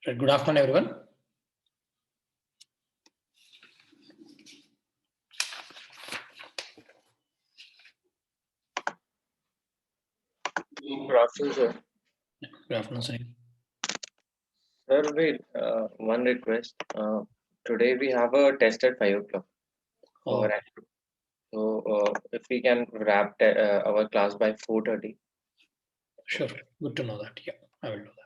Right, good afternoon, everyone. Good afternoon, sir. Good afternoon, Sunil. Sir, wait, one request. Today we have a test at 5 o'clock. Oh, So if we can wrap our class by 4:30. sure. Good to know that. Yeah, I will do that.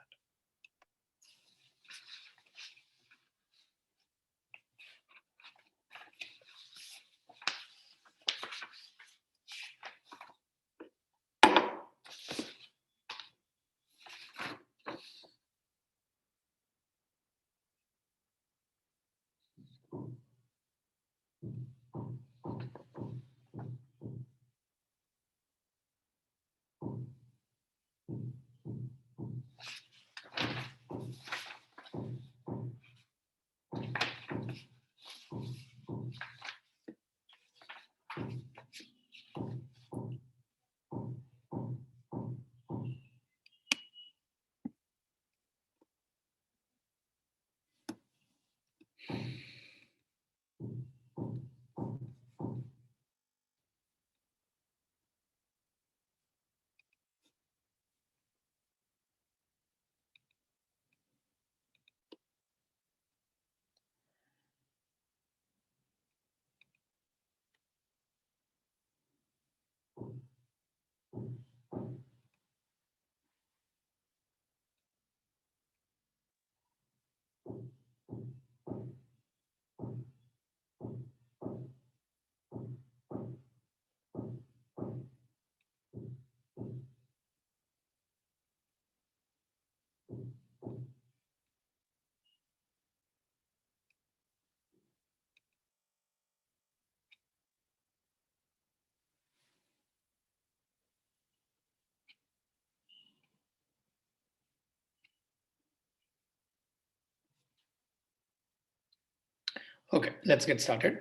Okay, let's get started.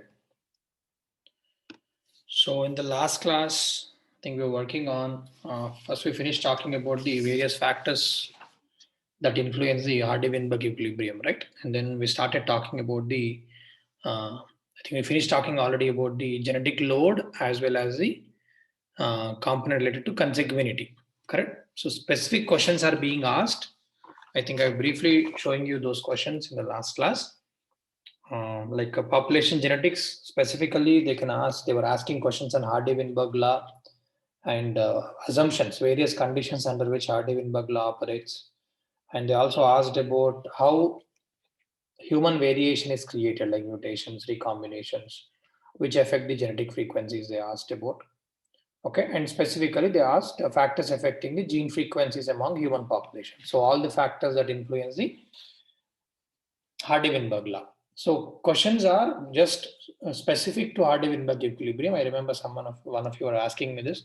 So in the last class, I think we were working on, first we finished talking about the various factors that influence the Hardy-Weinberg equilibrium, right? And then we started talking about I think we finished talking already about the genetic load as well as the component related to consanguinity, correct? So specific questions are being asked. I think I briefly showing you those questions in the last class. Like population genetics, specifically, they were asking questions on Hardy-Weinberg law and assumptions, various conditions under which Hardy-Weinberg law operates. And they also asked about how human variation is created, like mutations, recombinations, which affect the genetic frequencies they asked about. Okay, and specifically they asked factors affecting the gene frequencies among human population. So all the factors that influence the Hardy-Weinberg law. So questions are just specific to Hardy-Weinberg equilibrium. I remember one of you are asking me this,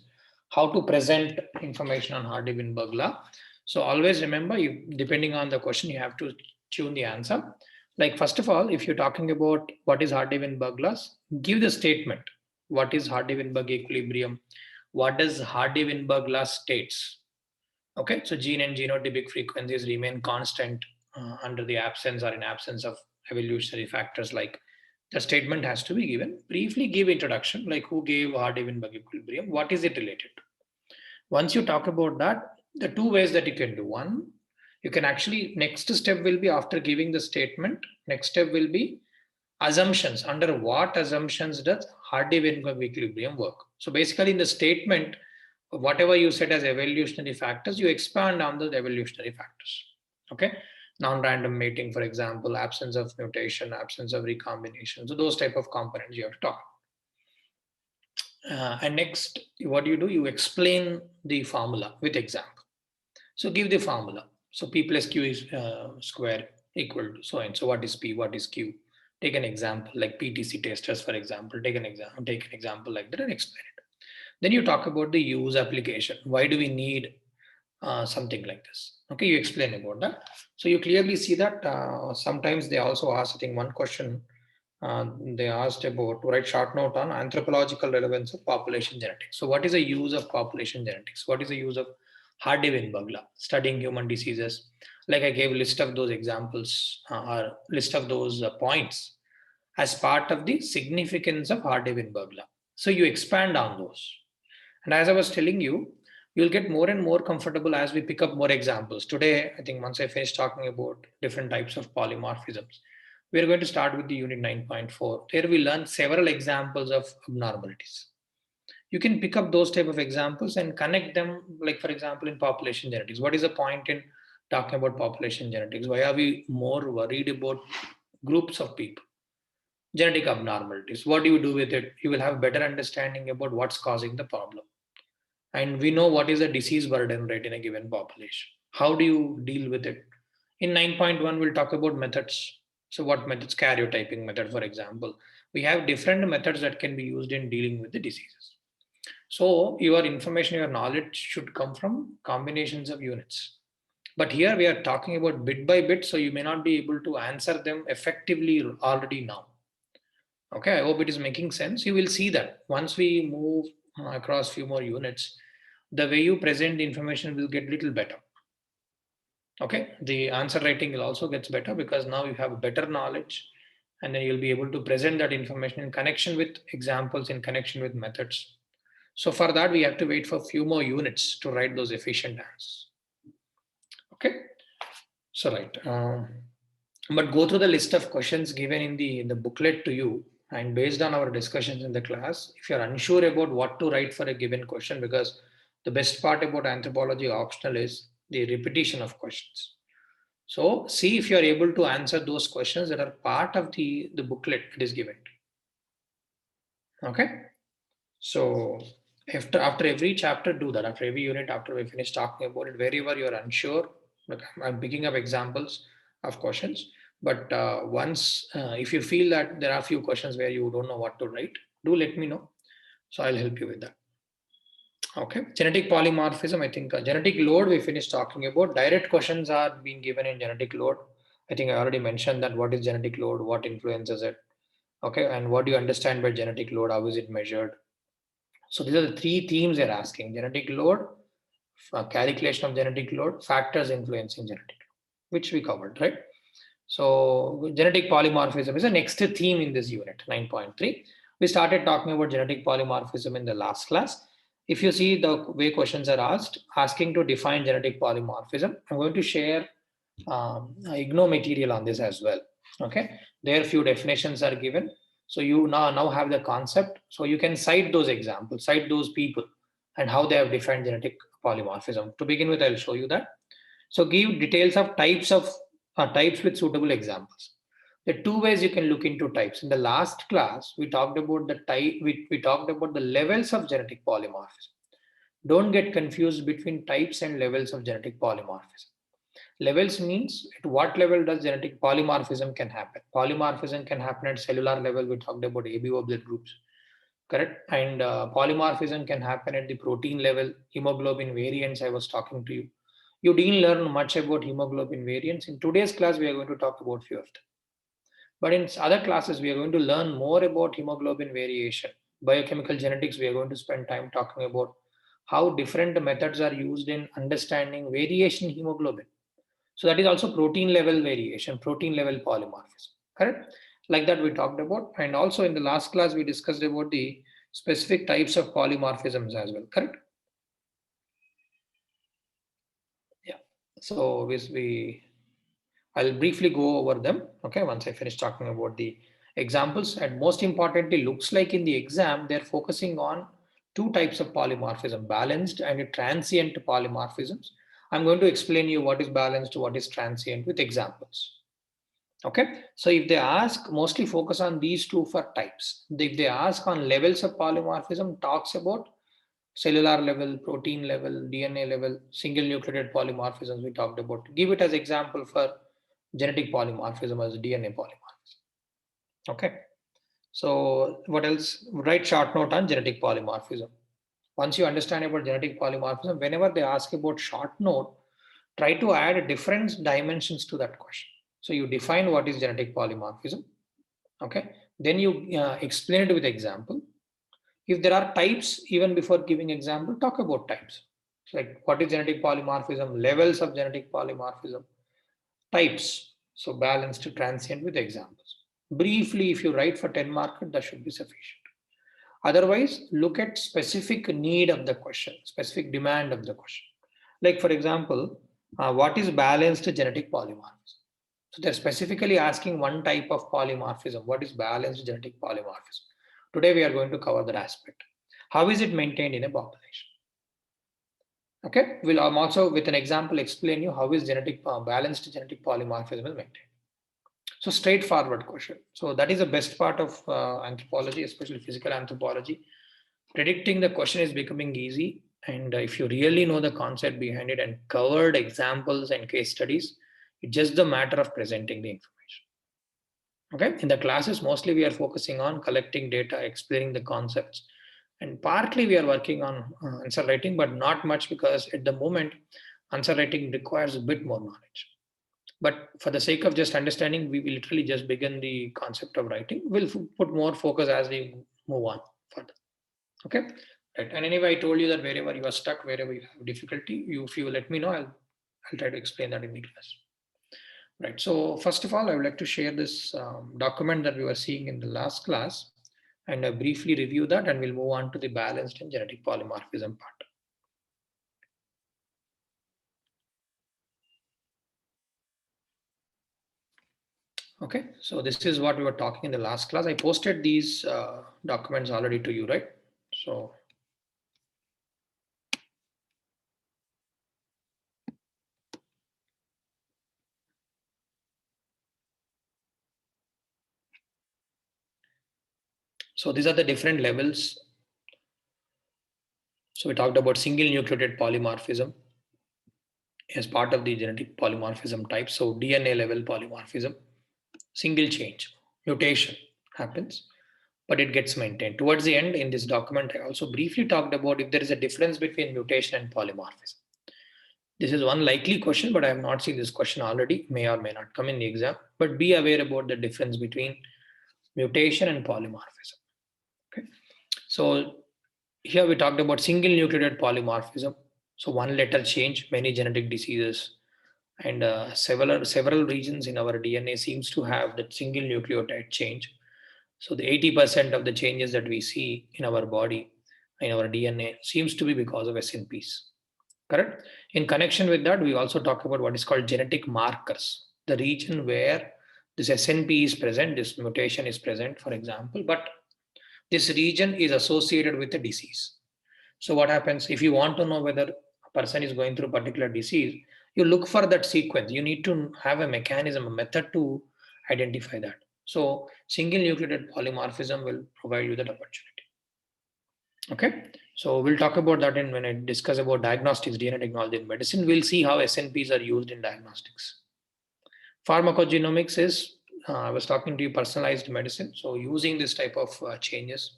how to present information on Hardy-Weinberg law. So always remember, depending on the question, you have to tune the answer. Like first of all, if you're talking about what is Hardy-Weinberg laws, give the statement. What is Hardy-Weinberg equilibrium? What does Hardy-Weinberg law states? Okay, so gene and genotypic frequencies remain constant under the absence or in absence of evolutionary factors. Like the statement has to be given. Briefly give introduction, like who gave Hardy-Weinberg equilibrium, what is it related to? Once you talk about that, the two ways that you can do. One, you can actually, next step will be after giving the statement, next step will be assumptions. Under what assumptions does Hardy-Weinberg equilibrium work? So basically in the statement, whatever you said as evolutionary factors, you expand on the evolutionary factors. Okay, non-random mating, for example, absence of mutation, absence of recombination. So those type of components you have to talk. And next, what do? You explain the formula with example. So give the formula. So P plus Q is square equal to so and so. What is P? What is Q? Take an example like PTC testers, for example. Take an example like that and explain it. Then you talk about the use application. Why do we need something like this? Okay, you explain about that. So you clearly see that sometimes they also ask, I think one question they asked about to write short note on anthropological relevance of population genetics. So what is the use of population genetics? What is the use of Hardy-Weinberg law, studying human diseases. Like I gave a list of those examples or list of those points as part of the significance of Hardy-Weinberg law. So you expand on those. And as I was telling you, you'll get more and more comfortable as we pick up more examples. Today, I think once I finish talking about different types of polymorphisms, we're going to start with the unit 9.4. There we learn several examples of abnormalities. You can pick up those type of examples and connect them, like for example, in population genetics. What is the point in talking about population genetics? Why are we more worried about groups of people? Genetic abnormalities. What do you do with it? You will have better understanding about what's causing the problem. And we know what is the disease burden rate in a given population. How do you deal with it? In 9.1, we'll talk about methods. So what methods? Karyotyping method, for example. We have different methods that can be used in dealing with the diseases. So your information, your knowledge should come from combinations of units. But here we are talking about bit by bit, so you may not be able to answer them effectively already now. Okay, I hope it is making sense. You will see that once we move across few more units, the way you present the information will get little better. Okay, the answer writing will also gets better because now you have better knowledge and then you'll be able to present that information in connection with examples, in connection with methods. So for that, we have to wait for a few more units to write those efficient answers. Okay, so right. But go through the list of questions given in the booklet to you, and based on our discussions in the class, if you're unsure about what to write for a given question, because the best part about anthropology optional is the repetition of questions. So see if you're able to answer those questions that are part of the booklet that is given. Okay. So after every chapter, do that. After every unit, after we finish talking about it, wherever you're unsure, look, I'm picking up examples of questions. But if you feel that there are a few questions where you don't know what to write, do let me know. So I'll help you with that. Okay, genetic polymorphism. I think genetic load we finished talking about. Direct questions are being given in genetic load. I think I already mentioned that what is genetic load, what influences it. Okay, and what do you understand by genetic load? How is it measured? So these are the three themes they're asking: genetic load, calculation of genetic load, factors influencing genetic load, which we covered, right? So genetic polymorphism is the next theme in this unit, 9.3. We started talking about genetic polymorphism in the last class. If you see the way questions are asked, asking to define genetic polymorphism, I'm going to share IGNOU material on this as well. Okay, there few definitions are given. So you now have the concept. So you can cite those examples, cite those people and how they have defined genetic polymorphism. To begin with, I'll show you that. So give details of types with suitable examples. There are two ways you can look into types. In the last class, we talked about the type. We talked about the levels of genetic polymorphism. Don't get confused between types and levels of genetic polymorphism. Levels means at what level does genetic polymorphism can happen. Polymorphism can happen at cellular level. We talked about ABO blood groups, correct? And polymorphism can happen at the protein level. Hemoglobin variants, I was talking to you. You didn't learn much about hemoglobin variants. In today's class, we are going to talk about few of them. But in other classes, we are going to learn more about hemoglobin variation. Biochemical genetics, we are going to spend time talking about how different methods are used in understanding variation in hemoglobin. So that is also protein level variation, protein level polymorphism, correct? Like that we talked about. And also in the last class, we discussed about the specific types of polymorphisms as well, correct? Yeah. So I'll briefly go over them, okay, once I finish talking about the examples. And most importantly, looks like in the exam, they're focusing on two types of polymorphism, balanced and transient polymorphisms. I'm going to explain you what is balanced, what is transient with examples. Okay, so if they ask, mostly focus on these two for types. If they ask on levels of polymorphism, talks about cellular level, protein level, DNA level, single nucleotide polymorphisms we talked about. Give it as example for genetic polymorphism as DNA polymorphism. Okay, so what else? Write short note on genetic polymorphism. Once you understand about genetic polymorphism, whenever they ask about short note, try to add different dimensions to that question. So you define what is genetic polymorphism. Okay, then you explain it with example. If there are types, even before giving example, talk about types. like what is genetic polymorphism, levels of genetic polymorphism, types. So balanced, transient with examples. Briefly, if you write for 10 marks, that should be sufficient. Otherwise, look at specific need of the question, specific demand of the question. Like for example, what is balanced genetic polymorphism? So they're specifically asking one type of polymorphism. What is balanced genetic polymorphism? Today we are going to cover that aspect. How is it maintained in a population? Okay, we'll also with an example explain you how is balanced genetic polymorphism is maintained. So straightforward question. So that is the best part of anthropology, especially physical anthropology. Predicting the question is becoming easy. And if you really know the concept behind it and covered examples and case studies, it's just the matter of presenting the information. Okay, in the classes, mostly we are focusing on collecting data, explaining the concepts. And partly we are working on answer writing, but not much because at the moment, answer writing requires a bit more knowledge. But for the sake of just understanding, we will literally just begin the concept of writing. We'll put more focus as we move on further. Okay, right. And anyway, I told you that wherever you are stuck, wherever you have difficulty, if you let me know, I'll try to explain that in the class. Right. So first of all, I would like to share this document that we were seeing in the last class, and briefly review that, and we'll move on to the balanced and genetic polymorphism part. Okay, so this is what we were talking in the last class. I posted these documents already to you, right? So these are the different levels. So we talked about single nucleotide polymorphism as part of the genetic polymorphism type. So DNA level polymorphism, single change, mutation happens, but it gets maintained. Towards the end in this document, I also briefly talked about if there is a difference between mutation and polymorphism. This is one likely question, but I have not seen this question already, may or may not come in the exam, but be aware about the difference between mutation and polymorphism. Okay, so here we talked about single nucleotide polymorphism. So one letter change, many genetic diseases, and several regions in our DNA seems to have that single nucleotide change. So the 80% of the changes that we see in our body, in our DNA, seems to be because of SNPs. Correct? In connection with that, we also talk about what is called genetic markers, the region where this SNP is present, this mutation is present, for example, but this region is associated with a disease. So what happens if you want to know whether a person is going through a particular disease, you look for that sequence. You need to have a mechanism, a method to identify that. So single nucleotide polymorphism will provide you that opportunity. Okay, so we'll talk about that when I discuss about diagnostics, DNA technology in medicine. We'll see how SNPs are used in diagnostics. Pharmacogenomics is, I was talking to you, personalized medicine. So using this type of changes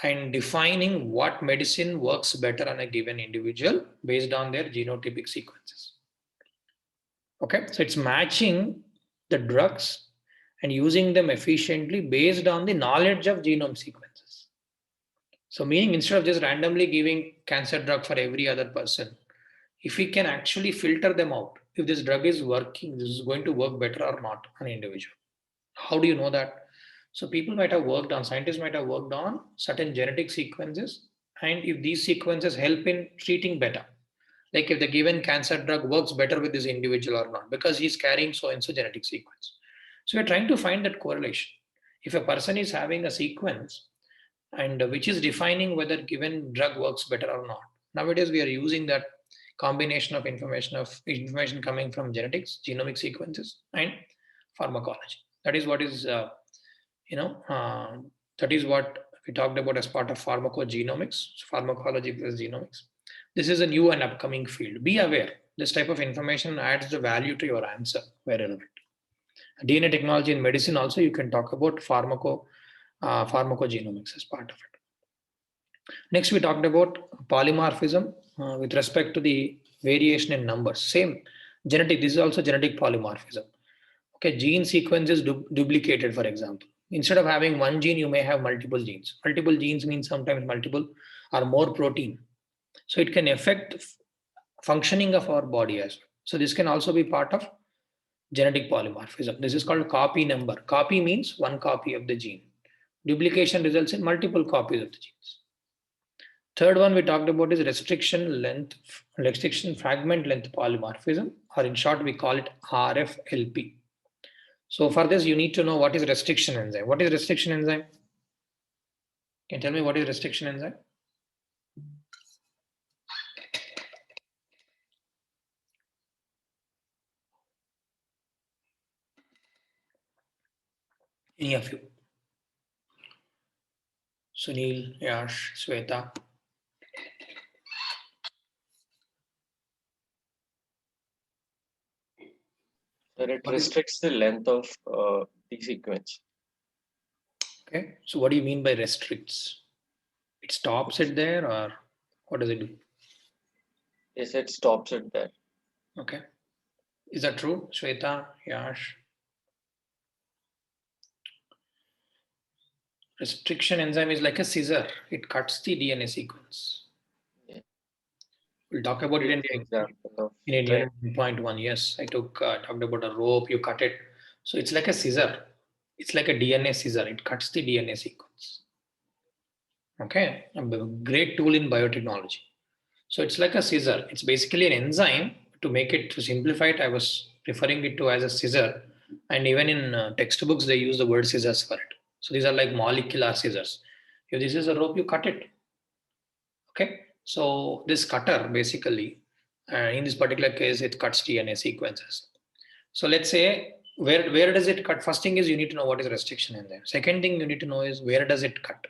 and defining what medicine works better on a given individual based on their genotypic sequences. Okay, so it's matching the drugs and using them efficiently based on the knowledge of genome sequences. So meaning instead of just randomly giving cancer drug for every other person, if we can actually filter them out, if this drug is working, this is going to work better or not on an individual. How do you know that? So people might have worked on, scientists might have worked on certain genetic sequences, and if these sequences help in treating better, like if the given cancer drug works better with this individual or not, because he's carrying so-and-so genetic sequence. So we're trying to find that correlation. If a person is having a sequence and which is defining whether given drug works better or not. Nowadays, we are using that combination of information coming from genetics, genomic sequences, and pharmacology. That is what is, that is what we talked about as part of pharmacogenomics, pharmacology plus genomics. This is a new and upcoming field. Be aware, this type of information adds the value to your answer where relevant. DNA technology in medicine also, you can talk about pharmacogenomics as part of it. Next, we talked about polymorphism with respect to the variation in numbers. Same genetic, this is also genetic polymorphism. Okay, gene sequence is duplicated, for example. Instead of having one gene, you may have multiple genes. Multiple genes means sometimes multiple or more protein. So it can affect functioning of our body as well. So this can also be part of genetic polymorphism. This is called copy number. Copy means one copy of the gene. Duplication results in multiple copies of the genes. Third one we talked about is restriction fragment length polymorphism, or in short, we call it RFLP. So for this, you need to know what is restriction enzyme. What is restriction enzyme? Can you tell me what is restriction enzyme? Any of you? Sunil, Yash, Sweta. Sir, it restricts the length of the sequence. Okay, so what do you mean by restricts? It stops it there, or what does it do? Yes, it stops it there. Okay, is that true, Sweta, Yash? Restriction enzyme is like a scissor. It cuts the DNA sequence. Yeah. We'll talk about it in Example of Unit 1.1. Yes, I talked about a rope. You cut it, so it's like a scissor. It's like a DNA scissor. It cuts the DNA sequence. Okay, a great tool in biotechnology. So it's like a scissor. It's basically an enzyme. To simplify it, I was referring it to as a scissor. And even in textbooks, they use the word scissors for it. So these are like molecular scissors. If this is a rope, you cut it. Okay. So this cutter basically, in this particular case, it cuts DNA sequences. So let's say where does it cut? First thing is you need to know what is restriction enzyme. Second thing you need to know is where does it cut?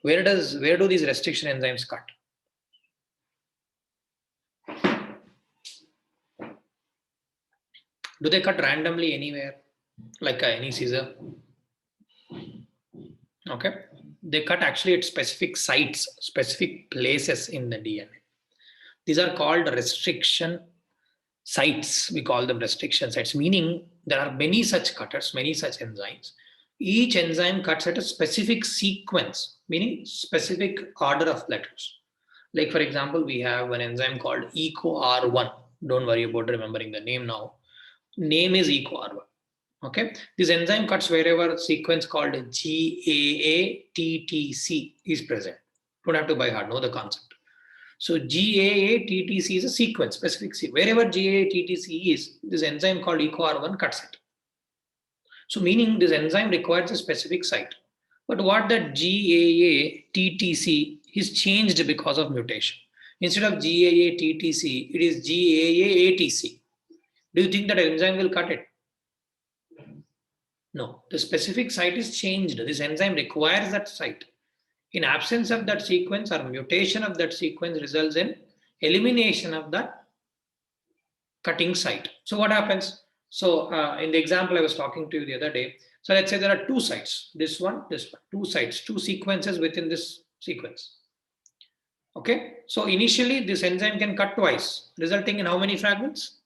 Where do these restriction enzymes cut? Do they cut randomly anywhere, like any scissor? Okay, they cut actually at specific sites, specific places in the DNA. These are called restriction sites. We call them restriction sites, meaning there are many such cutters, many such enzymes. Each enzyme cuts at a specific sequence, meaning specific order of letters. Like for example, we have an enzyme called EcoR1. Don't worry about remembering the name now. Name is EcoR1. Okay, this enzyme cuts wherever sequence called GAATTC is present. Don't have to by heart, know the concept. So GAATTC is a sequence, specific sequence. Wherever GAATTC is, this enzyme called EcoR1 cuts it. So meaning this enzyme requires a specific site. But what that GAATTC is changed because of mutation. Instead of GAATTC, it is GAAATC. Do you think that enzyme will cut it? No, the specific site is changed. This enzyme requires that site. In absence of that sequence or mutation of that sequence results in elimination of that cutting site. So what happens? So in the example I was talking to you the other day, so let's say there are two sites, this one, two sites, two sequences within this sequence. Okay, so initially this enzyme can cut twice, resulting in how many fragments?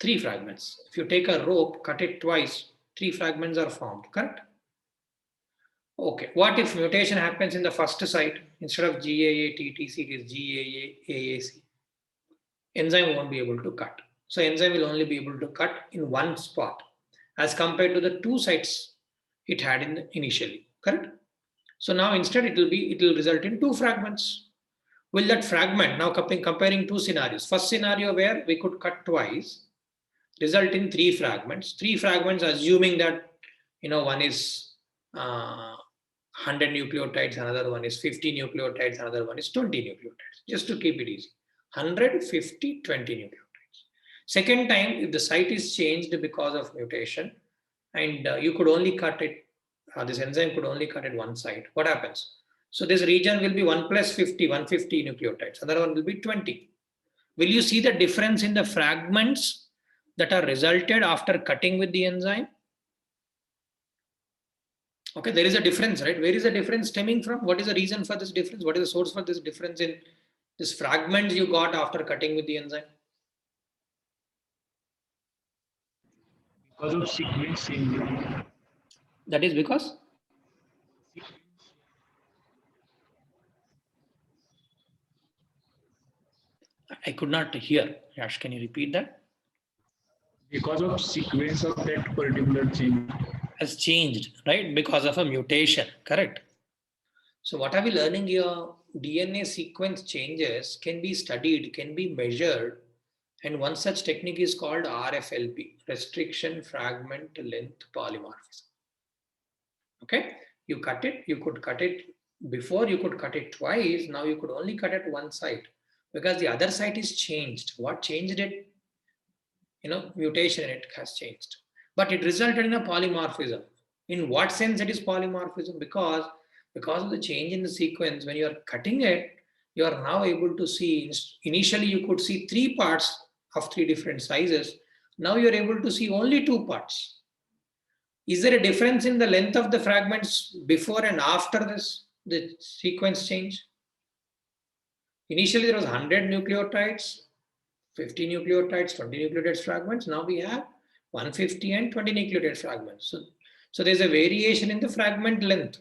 3 fragments. If you take a rope, cut it twice, 3 fragments are formed, correct? Okay, what if mutation happens in the first site? Instead of GAATTC, it is GAAAC. Enzyme won't be able to cut. So enzyme will only be able to cut in one spot as compared to the 2 sites it had initially, correct? So now instead it will result in 2 fragments. Will that fragment, now comparing 2 scenarios. First scenario where we could cut twice, result in 3 fragments. 3 fragments, assuming that one is 100 nucleotides, another one is 50 nucleotides, another one is 20 nucleotides. Just to keep it easy, 100, 50, 20 nucleotides. Second time, if the site is changed because of mutation, and you could only cut it, this enzyme could only cut at one site. What happens? So this region will be 1 plus 50, 150 nucleotides. Another one will be 20. Will you see the difference in the fragments that are resulted after cutting with the enzyme? Okay, there is a difference, right? Where is the difference stemming from? What is the reason for this difference? What is the source for this difference in this fragments you got after cutting with the enzyme? Because of sequence change. That is because? I could not hear. Yash, can you repeat that? Because of sequence of that particular gene. Has changed, right? Because of a mutation, correct? So what are we learning here? DNA sequence changes can be studied, can be measured. And one such technique is called RFLP, restriction fragment length polymorphism. Okay, you cut it, you could cut it before, you could cut it twice. Now you could only cut at one site because the other site is changed. What changed it? Mutation in it has changed, but it resulted in a polymorphism. In what sense it is polymorphism? Because of the change in the sequence, when you are cutting it, you are now able to see, initially you could see 3 parts of 3 different sizes. Now you're able to see only 2 parts. Is there a difference in the length of the fragments before and after the sequence change? Initially there was 100 nucleotides, 50 nucleotides, 20 nucleotides fragments. Now we have 150 and 20 nucleotide fragments. So there's a variation in the fragment length.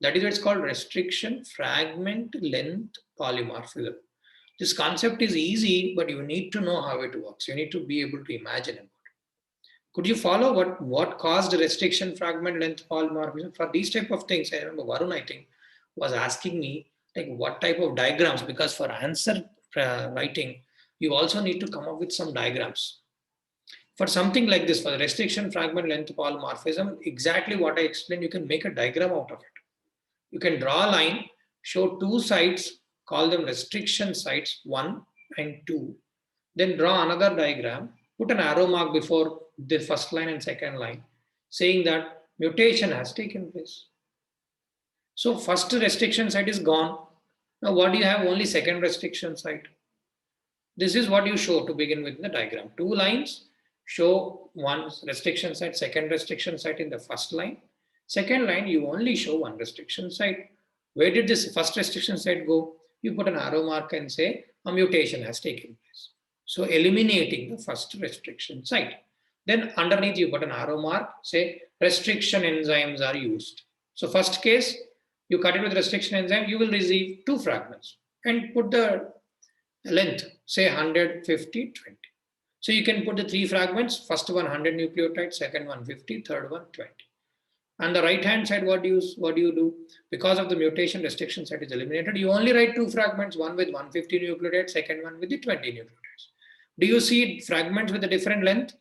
That is what it's called restriction fragment length polymorphism. This concept is easy, but you need to know how it works. You need to be able to imagine it. Could you follow what caused restriction fragment length polymorphism? For these type of things, I remember Varun, I think, was asking me like what type of diagrams, because for answer writing, you also need to come up with some diagrams. For something like this, for the restriction fragment length polymorphism, exactly what I explained, you can make a diagram out of it. You can draw a line, show 2 sites, call them restriction sites 1 and 2, then draw another diagram, put an arrow mark before the first line and second line, saying that mutation has taken place. So first restriction site is gone. Now what do you have? Only second restriction site. This is what you show to begin with in the diagram. 2 lines, show 1 restriction site, second restriction site in the first line. Second line, you only show 1 restriction site. Where did this first restriction site go? You put an arrow mark and say a mutation has taken place. So eliminating the first restriction site. Then underneath you put an arrow mark, say restriction enzymes are used. So first case, you cut it with restriction enzyme, you will receive 2 fragments and put the length, say 100, 50, 20. So you can put the 3 fragments, first one 100 nucleotides, second one 50, third one 20. On the right hand side, what do you do? Because of the mutation restriction site is eliminated, you only write 2 fragments, one with 150 nucleotides, second one with the 20 nucleotides. Do you see fragments with a different length?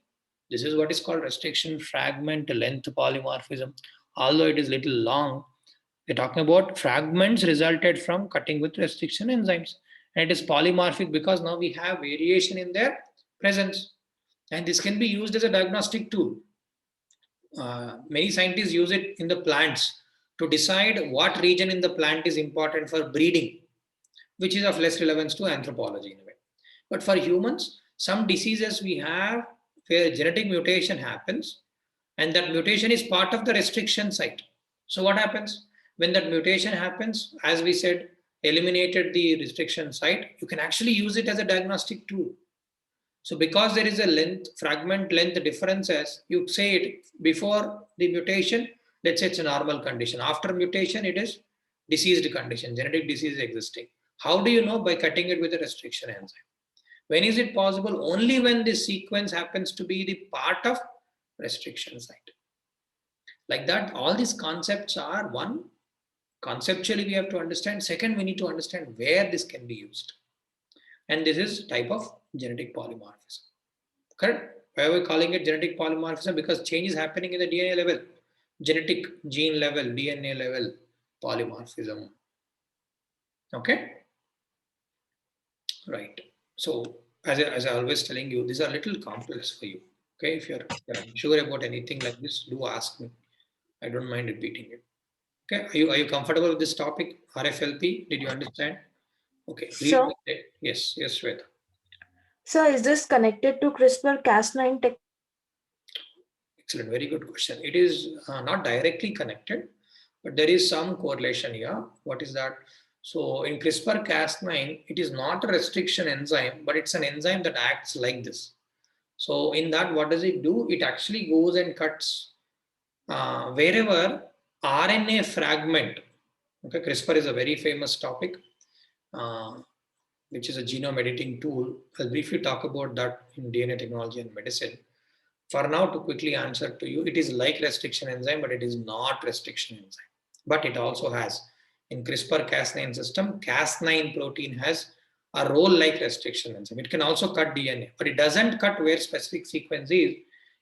This is what is called restriction fragment length polymorphism. Although it is little long, we're talking about fragments resulted from cutting with restriction enzymes. And it is polymorphic because now we have variation in their presence. And this can be used as a diagnostic tool. Many scientists use it in the plants to decide what region in the plant is important for breeding, which is of less relevance to anthropology in a way. But for humans, some diseases we have where genetic mutation happens, and that mutation is part of the restriction site. So what happens? When that mutation happens, as we said, eliminated the restriction site, you can actually use it as a diagnostic tool. So because there is a fragment length differences, you say it before the mutation, let's say it's a normal condition. After mutation, it is diseased condition, genetic disease existing. How do you know? By cutting it with a restriction enzyme. When is it possible? Only when this sequence happens to be the part of restriction site. Like that, all these concepts are, one, conceptually we have to understand. Second, we need to understand where this can be used. And this is type of genetic polymorphism. Correct? Why are we calling it genetic polymorphism? Because change is happening in the DNA level, genetic gene level, DNA level polymorphism. Okay? Right. So as I always telling you, these are a little complex for you. Okay, if you're unsure about anything like this, do ask me. I don't mind repeating it. Okay, are you comfortable with this topic? RFLP, did you understand? Okay. So, Yes, Shweta. so is this connected to CRISPR-Cas9 technology? Excellent, very good question. It is not directly connected, but there is some correlation here. What is that? So in CRISPR-Cas9, it is not a restriction enzyme, but it's an enzyme that acts like this. So in that, what does it do? It actually goes and cuts wherever RNA fragment. Okay, CRISPR is a very famous topic. which is a genome editing tool. I'll briefly talk about that in DNA technology and medicine. For now, to quickly answer to you, it is like restriction enzyme, but it is not restriction enzyme. But it also has, in CRISPR-Cas9 system, Cas9 protein has a role like restriction enzyme. It can also cut DNA, but it doesn't cut where specific sequence is.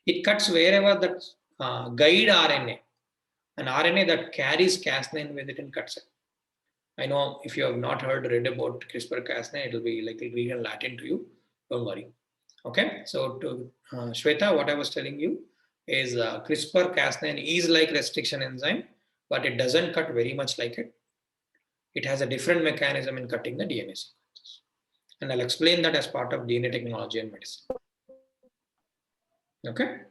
It cuts wherever that guide RNA, an RNA that carries Cas9 with it and cuts it. I know if you have not read about CRISPR-Cas9, it will be like Greek and Latin to you. Don't worry. Okay, so to Shweta, what I was telling you is CRISPR-Cas9 is like restriction enzyme, but it doesn't cut very much like it. It has a different mechanism in cutting the DNA sequences. And I'll explain that as part of DNA technology and medicine. Okay.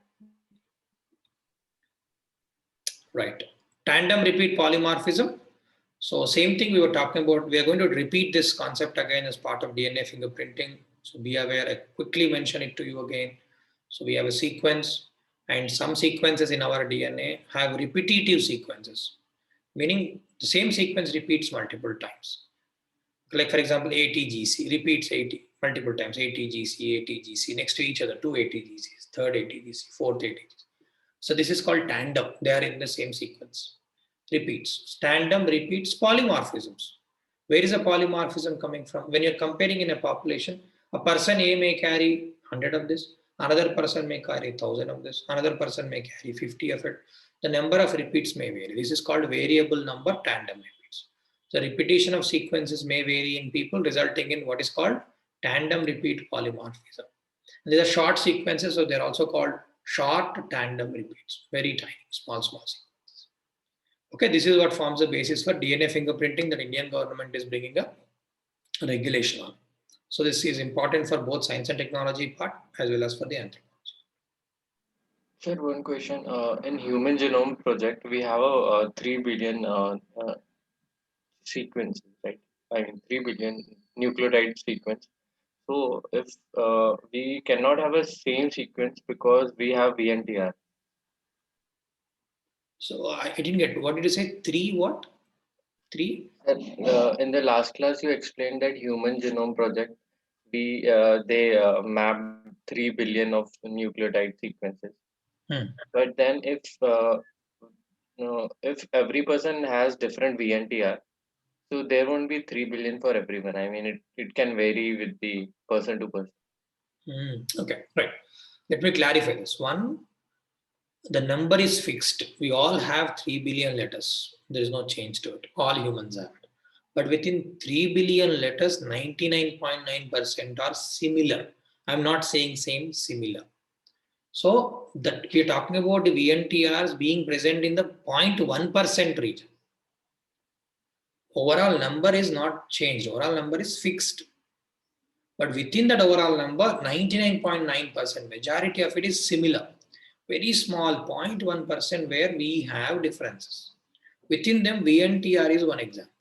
Right. Tandem repeat polymorphism. So same thing we were talking about. We are going to repeat this concept again as part of DNA fingerprinting. So be aware, I quickly mention it to you again. So we have a sequence, and some sequences in our DNA have repetitive sequences, meaning the same sequence repeats multiple times. Like for example, ATGC repeats multiple times, ATGC, ATGC, next to each other, two ATGCs, third ATGC, fourth ATGC. So this is called tandem. They are in the same sequence. Repeats. Tandem repeats polymorphisms. Where is a polymorphism coming from? When you're comparing in a population, a person A may carry 100 of this, another person may carry 1000 of this, another person may carry 50 of it. The number of repeats may vary. This is called variable number tandem repeats. The repetition of sequences may vary in people, resulting in what is called tandem repeat polymorphism. And these are short sequences, so they're also called short tandem repeats, very tiny, small sequences. Okay, this is what forms the basis for DNA fingerprinting that Indian government is bringing a regulation on. So this is important for both science and technology part as well as for the anthropology. Sir, one question. In Human Genome Project, we have a 3 billion sequence, right? I mean, 3 billion nucleotide sequence. So if we cannot have a same sequence because we have VNTR. So I didn't get, what did you say? 3 what? 3? In the last class, you explained that Human Genome Project, they mapped 3 billion of nucleotide sequences. But then if every person has different VNTR, so there won't be 3 billion for everyone. I mean, it can vary with the person to person. Okay, right. Let me clarify this. One, the number is fixed. We all have 3 billion letters. There is no change to it. All humans have it. But within 3 billion letters, 99.9% are similar. I'm not saying same, similar. So that we're talking about the VNTRs being present in the 0.1% region. Overall number is not changed. Overall number is fixed. But within that overall number, 99.9%, majority of it is similar. Very small 0.1% where we have differences. Within them, VNTR is one example.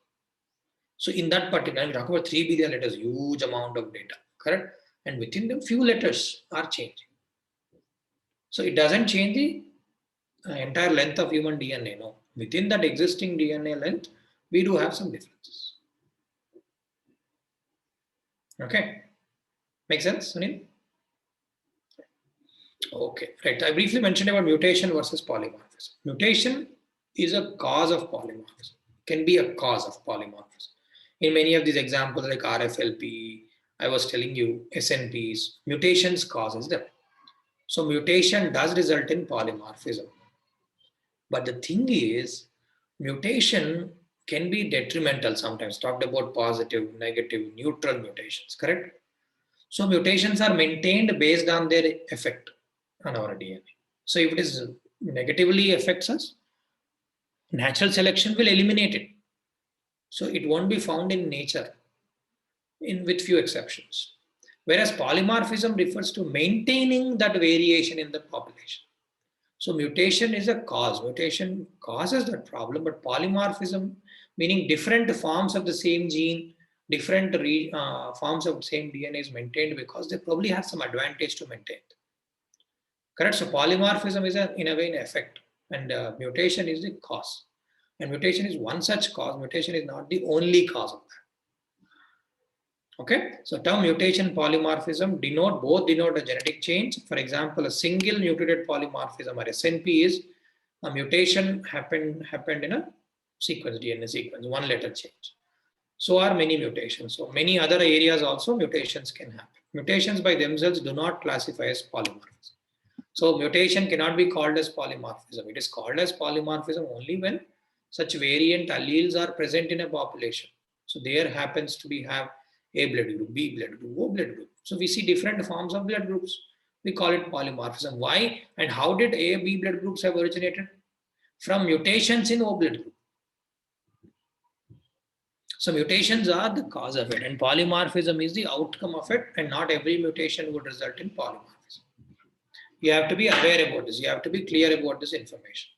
So in that particular, we talk about 3 billion letters, huge amount of data, correct? And within them, few letters are changing. So it doesn't change the entire length of human DNA, no. Within that existing DNA length, we do have some differences. Okay, make sense, Sunil? Okay, right. I briefly mentioned about mutation versus polymorphism. Mutation is a cause of polymorphism, can be a cause of polymorphism. In many of these examples like RFLP, I was telling you SNPs, mutations causes them. So mutation does result in polymorphism. But the thing is, mutation can be detrimental sometimes. Talked about positive, negative, neutral mutations, correct? So mutations are maintained based on their effect on our DNA. So if it is negatively affects us, natural selection will eliminate it. So it won't be found in nature, with few exceptions. Whereas polymorphism refers to maintaining that variation in the population. So mutation is a cause. Mutation causes that problem, but polymorphism, meaning different forms of the same gene, different forms of the same DNA is maintained because they probably have some advantage to maintain. Correct? So polymorphism is in a way an effect, and mutation is the cause. And mutation is one such cause. Mutation is not the only cause of Okay, so term mutation polymorphism both denote a genetic change. For example, a single nucleated polymorphism or SNP is a mutation happened in a sequence, DNA sequence, one letter change. So are many mutations. So many other areas also mutations can happen. Mutations by themselves do not classify as polymorphism. So mutation cannot be called as polymorphism. It is called as polymorphism only when such variant alleles are present in a population. So there happens to be have A blood group, B blood group, O blood group. So we see different forms of blood groups. We call it polymorphism. Why and how did A, B blood groups have originated? From mutations in O blood group. So mutations are the cause of it, and polymorphism is the outcome of it, and not every mutation would result in polymorphism. You have to be aware about this. You have to be clear about this information.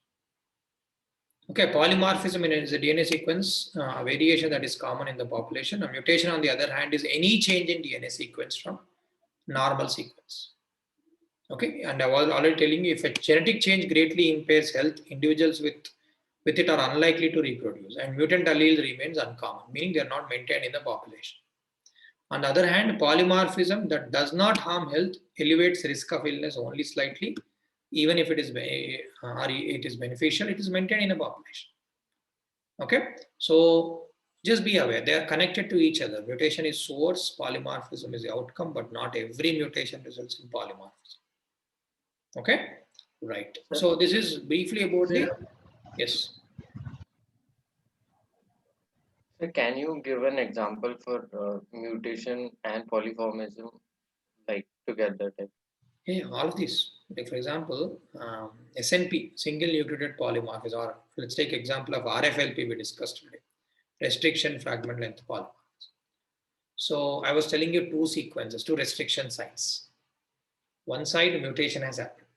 Okay, polymorphism is a DNA sequence a variation that is common in the population. A mutation, on the other hand, is any change in DNA sequence from normal sequence. Okay, and I was already telling you, if a genetic change greatly impairs health, individuals with it are unlikely to reproduce, and mutant allele remains uncommon, meaning they are not maintained in the population. On the other hand, polymorphism that does not harm health elevates risk of illness only slightly, even if it is beneficial, it is maintained in a population. Okay, so just be aware they are connected to each other. Mutation is source, polymorphism is the outcome, but not every mutation results in polymorphism. Okay, right. So this is briefly about the yes. So can you give an example for mutation and polymorphism like together? Yeah, all of these. Like for example, SNP, single nucleated polymorphism, or let's take example of RFLP we discussed today, restriction fragment length polymorphism. So I was telling you two sequences, two restriction sites. One side mutation has happened.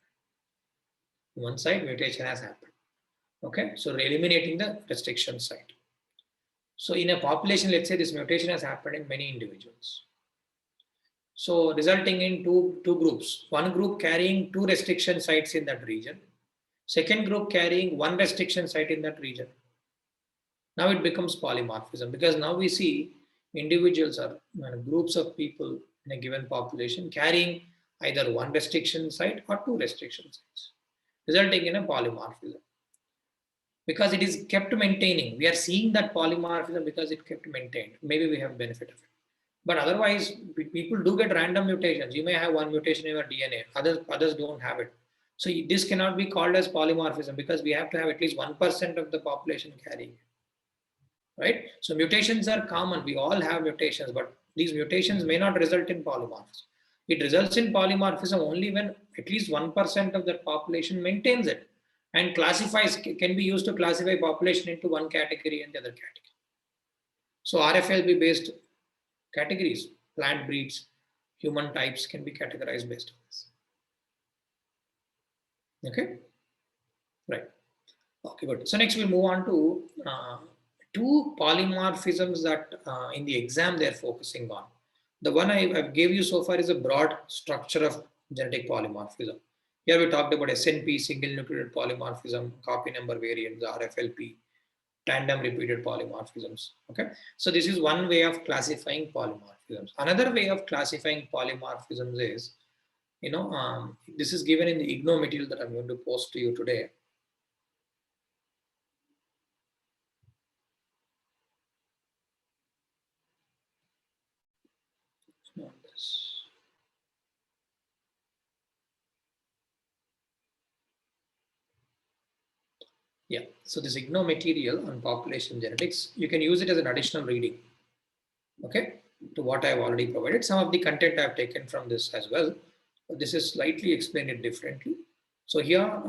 One side mutation has happened. Okay, so eliminating the restriction site. So in a population, let's say this mutation has happened in many individuals. So resulting in two groups, one group carrying two restriction sites in that region, second group carrying one restriction site in that region. Now it becomes polymorphism because now we see individuals or groups of people in a given population carrying either one restriction site or two restriction sites, resulting in a polymorphism. Because it is kept maintaining. We are seeing that polymorphism because it kept maintained. Maybe we have benefit of it. But otherwise, people do get random mutations. You may have one mutation in your DNA, others don't have it. So this cannot be called as polymorphism because we have to have at least 1% of the population carrying it. Right? So mutations are common. We all have mutations, but these mutations may not result in polymorphism. It results in polymorphism only when at least 1% of the population maintains it and can be used to classify population into one category and the other category. So RFLP based categories, plant breeds, human types can be categorized based on this. Okay, right. Okay, good. So next we'll move on to two polymorphisms that in the exam they're focusing on. The one I gave you so far is a broad structure of genetic polymorphism. Here we talked about SNP, single nucleated polymorphism, copy number variants, RFLP, tandem repeated polymorphisms. Okay, so this is one way of classifying polymorphisms. Another way of classifying polymorphisms is, this is given in the IGNOU material that I'm going to post to you today. Yeah, so this IGNOU material on population genetics, you can use it as an additional reading, okay, to what I've already provided. Some of the content I've taken from this as well. But this is slightly explained it differently. So here,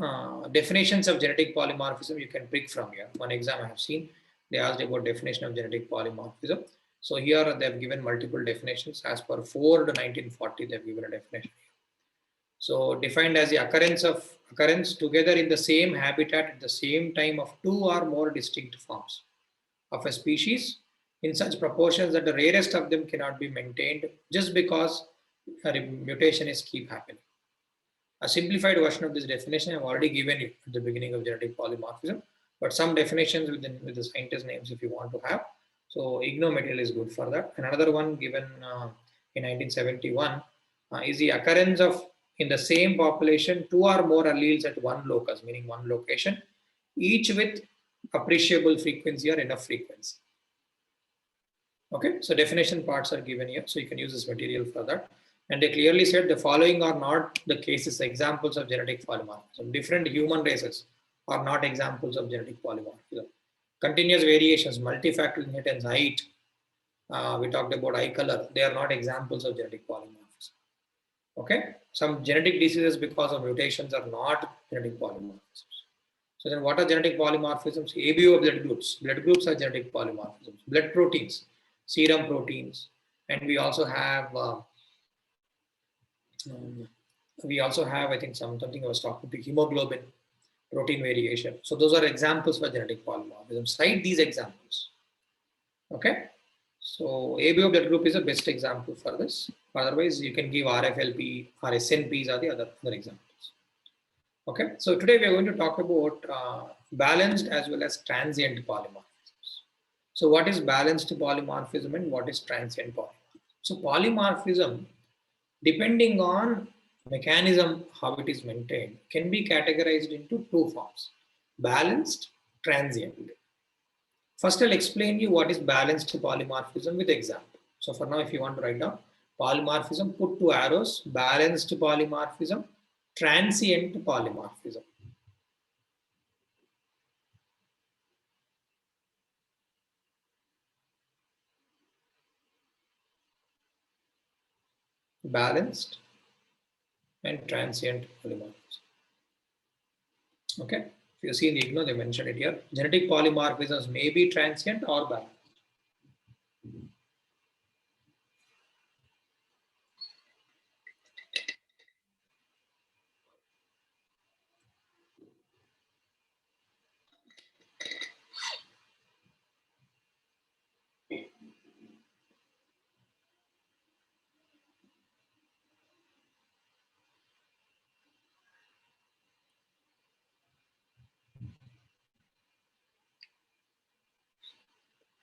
definitions of genetic polymorphism you can pick from here. One exam I have seen, they asked about definition of genetic polymorphism. So here they've given multiple definitions. As per Ford 1940, they've given a definition. So defined as the occurrence together in the same habitat at the same time of two or more distinct forms of a species in such proportions that the rarest of them cannot be maintained just because a mutation is keep happening. A simplified version of this definition I've already given you at the beginning of genetic polymorphism, but some definitions with the scientist names if you want to have. So IGNOU material is good for that. And another one given in 1971 is the occurrence of in the same population 2 or more alleles at one locus, meaning one location, each with appreciable frequency or enough frequency. Okay, so definition parts are given here, so you can use this material for that. And they clearly said the following are not the cases, examples of genetic polymorphism. Different human races are not examples of genetic polymorphism. Continuous variations, multifactorial inheritance, height, we talked about eye color, they are not examples of genetic polymorphism. Okay, some genetic diseases because of mutations are not genetic polymorphisms. So then what are genetic polymorphisms? ABO blood groups. Blood groups are genetic polymorphisms. Blood proteins, serum proteins, and we also have I think something I was talking to, hemoglobin, protein variation. So those are examples for genetic polymorphism. Cite these examples. Okay. So ABO blood group is the best example for this. Otherwise, you can give RFLP or SNPs are the other examples. Okay. So today we are going to talk about balanced as well as transient polymorphisms. So what is balanced polymorphism and what is transient polymorphism? So polymorphism, depending on mechanism, how it is maintained, can be categorized into two forms: balanced, transient. First, I'll explain you what is balanced polymorphism with example. So for now, if you want to write down polymorphism, put 2 arrows: balanced polymorphism, transient polymorphism. Balanced and transient polymorphism. Okay. If you see in the IGNOU, they mentioned it here. Genetic polymorphisms may be transient or balanced.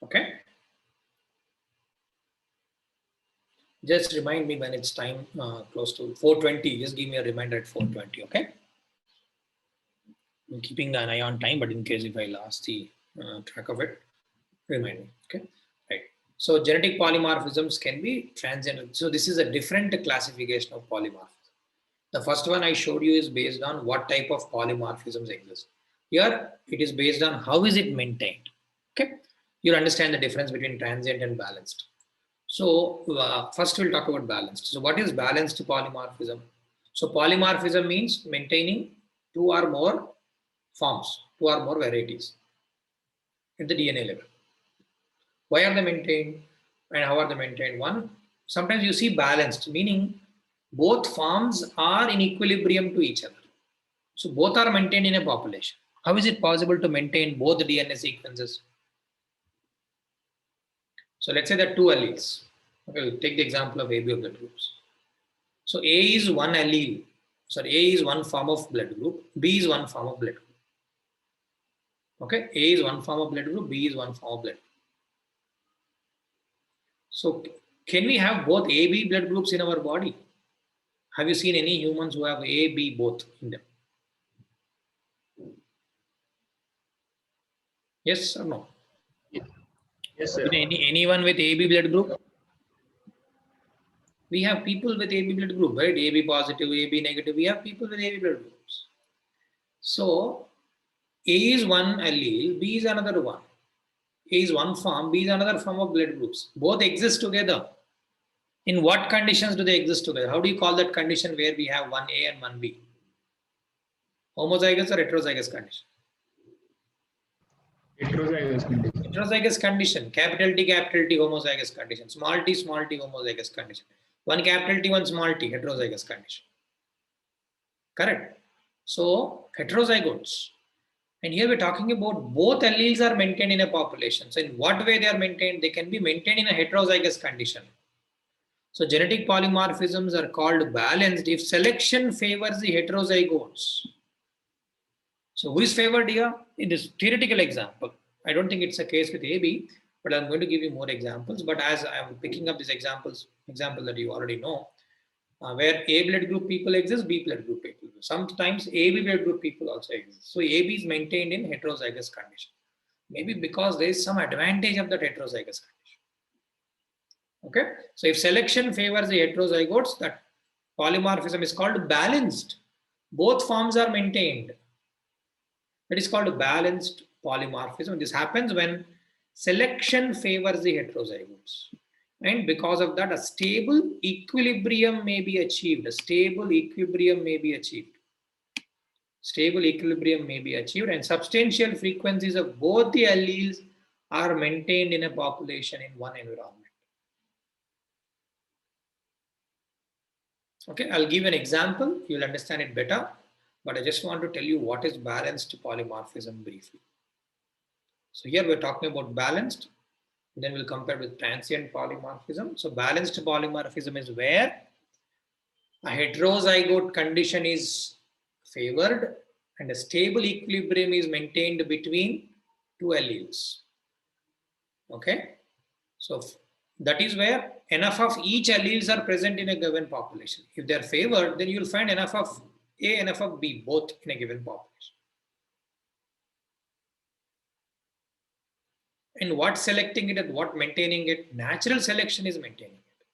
Okay. Just remind me when it's time, close to 4:20. Just give me a reminder at 4:20. Okay. I'm keeping an eye on time, but in case if I lost the track of it, remind me. Okay. Right. So genetic polymorphisms can be transient. So this is a different classification of polymorphism. The first one I showed you is based on what type of polymorphisms exist. Here it is based on how is it maintained. Okay. You'll understand the difference between transient and balanced. So first we'll talk about balanced. So what is balanced polymorphism? So polymorphism means maintaining 2 or more forms, 2 or more varieties at the DNA level. Why are they maintained and how are they maintained? One, sometimes you see balanced, meaning both forms are in equilibrium to each other. So both are maintained in a population. How is it possible to maintain both the DNA sequences? So let's say that 2 alleles. Okay, we'll take the example of ABO blood groups. So A is one allele. Sorry, A is one form of blood group. B is one form of blood group. Okay, A is one form of blood group. B is one form of blood group. So can we have both AB blood groups in our body? Have you seen any humans who have A, B both in them? Yes or no? Yes, sir. Anyone with AB blood group? We have people with AB blood group, right? AB positive, AB negative. We have people with AB blood groups. So A is one allele, B is another one. A is one form, B is another form of blood groups. Both exist together. In what conditions do they exist together? How do you call that condition where we have one A and one B? Homozygous or heterozygous condition? Heterozygous condition. Heterozygous condition. Capital T, homozygous condition. Small t, homozygous condition. One capital T, one small t, heterozygous condition. Correct. So heterozygotes. And here we're talking about both alleles are maintained in a population. So in what way they are maintained? They can be maintained in a heterozygous condition. So genetic polymorphisms are called balanced if selection favors the heterozygotes. So who is favored here? In this theoretical example, I don't think it's a case with AB, but I'm going to give you more examples. But as I'm picking up these example that you already know, where A blood group people exist, B blood group people. Sometimes AB blood group people also exist. So AB is maintained in heterozygous condition. Maybe because there is some advantage of that heterozygous condition. Okay, so if selection favors the heterozygotes, that polymorphism is called balanced. Both forms are maintained. That is called balanced polymorphism. This happens when selection favors the heterozygotes. And because of that, a stable equilibrium may be achieved. A stable equilibrium may be achieved. Stable equilibrium may be achieved, and substantial frequencies of both the alleles are maintained in a population in one environment. Okay, I'll give an example. You'll understand it better, but I just want to tell you what is balanced polymorphism briefly. So here we're talking about balanced, then we'll compare with transient polymorphism. So balanced polymorphism is where a heterozygote condition is favored and a stable equilibrium is maintained between two alleles. Okay, so that is where enough of each alleles are present in a given population. If they are favored, then you'll find enough of A, enough of B, both in a given population. And what selecting it and what maintaining it? Natural selection is maintaining it.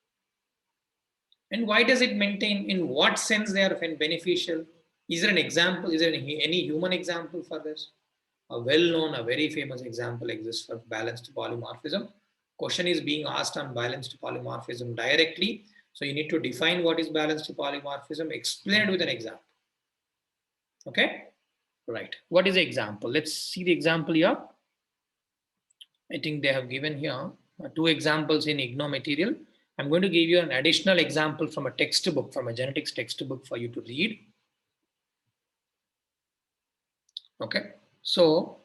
And why does it maintain? In what sense they are beneficial? Is there an example? Is there any human example for this? A well-known, a very famous example exists for balanced polymorphism. Question is being asked on balanced polymorphism directly. So you need to define what is balanced polymorphism, explain it with an example. Okay, right. What is the example? Let's see the example here. I think they have given here two examples in IGNOU material. I'm going to give you an additional example from a textbook, from a genetics textbook for you to read. Okay, so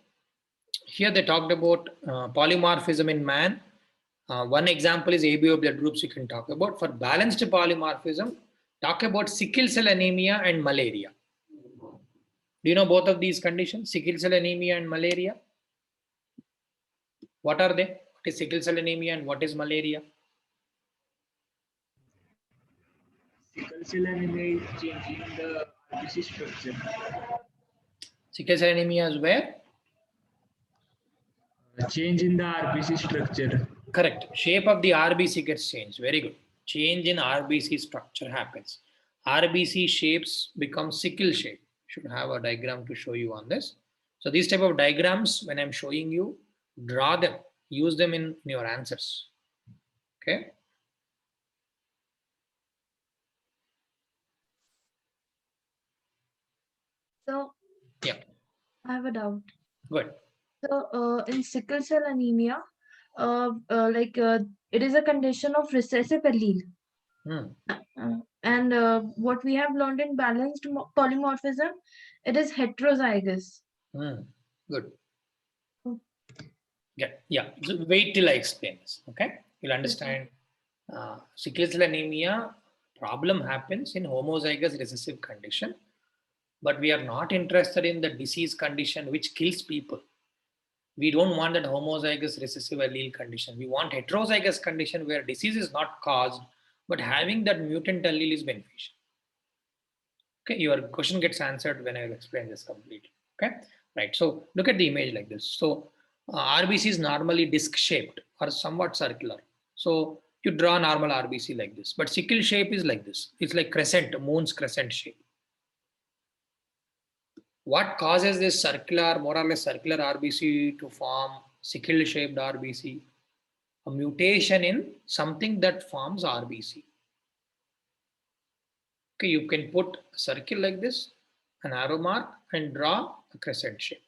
here they talked about polymorphism in man. One example is ABO blood groups you can talk about. For balanced polymorphism, talk about sickle cell anemia and malaria. Do you know both of these conditions, sickle cell anemia and malaria? What are they? What is sickle cell anemia and what is malaria? Sickle cell anemia is changing the RBC structure. Sickle cell anemia is where? Change in the RBC structure. Correct. Shape of the RBC gets changed. Very good. Change in RBC structure happens. RBC shapes become sickle shape. Should have a diagram to show you on this. So these type of diagrams, when I'm showing you, draw them, use them in your answers. Okay. So yeah, I have a doubt. Good. So in sickle cell anemia, it is a condition of recessive allele. And what we have learned in balanced polymorphism, it is heterozygous. Good. Yeah. So wait till I explain this. Okay, you'll understand. Sickle cell anemia problem happens in homozygous recessive condition, but we are not interested in the disease condition which kills people. We don't want that homozygous recessive allele condition. We want heterozygous condition where disease is not caused, but having that mutant allele is beneficial. Okay, your question gets answered when I will explain this completely. Okay, right. So look at the image like this. So RBC is normally disc shaped or somewhat circular. So you draw normal RBC like this, but sickle shape is like this. It's like crescent, moon's crescent shape. What causes this circular, more or less circular RBC to form sickle shaped RBC? A mutation in something that forms RBC. Okay, you can put a circle like this, an arrow mark, and draw a crescent shape.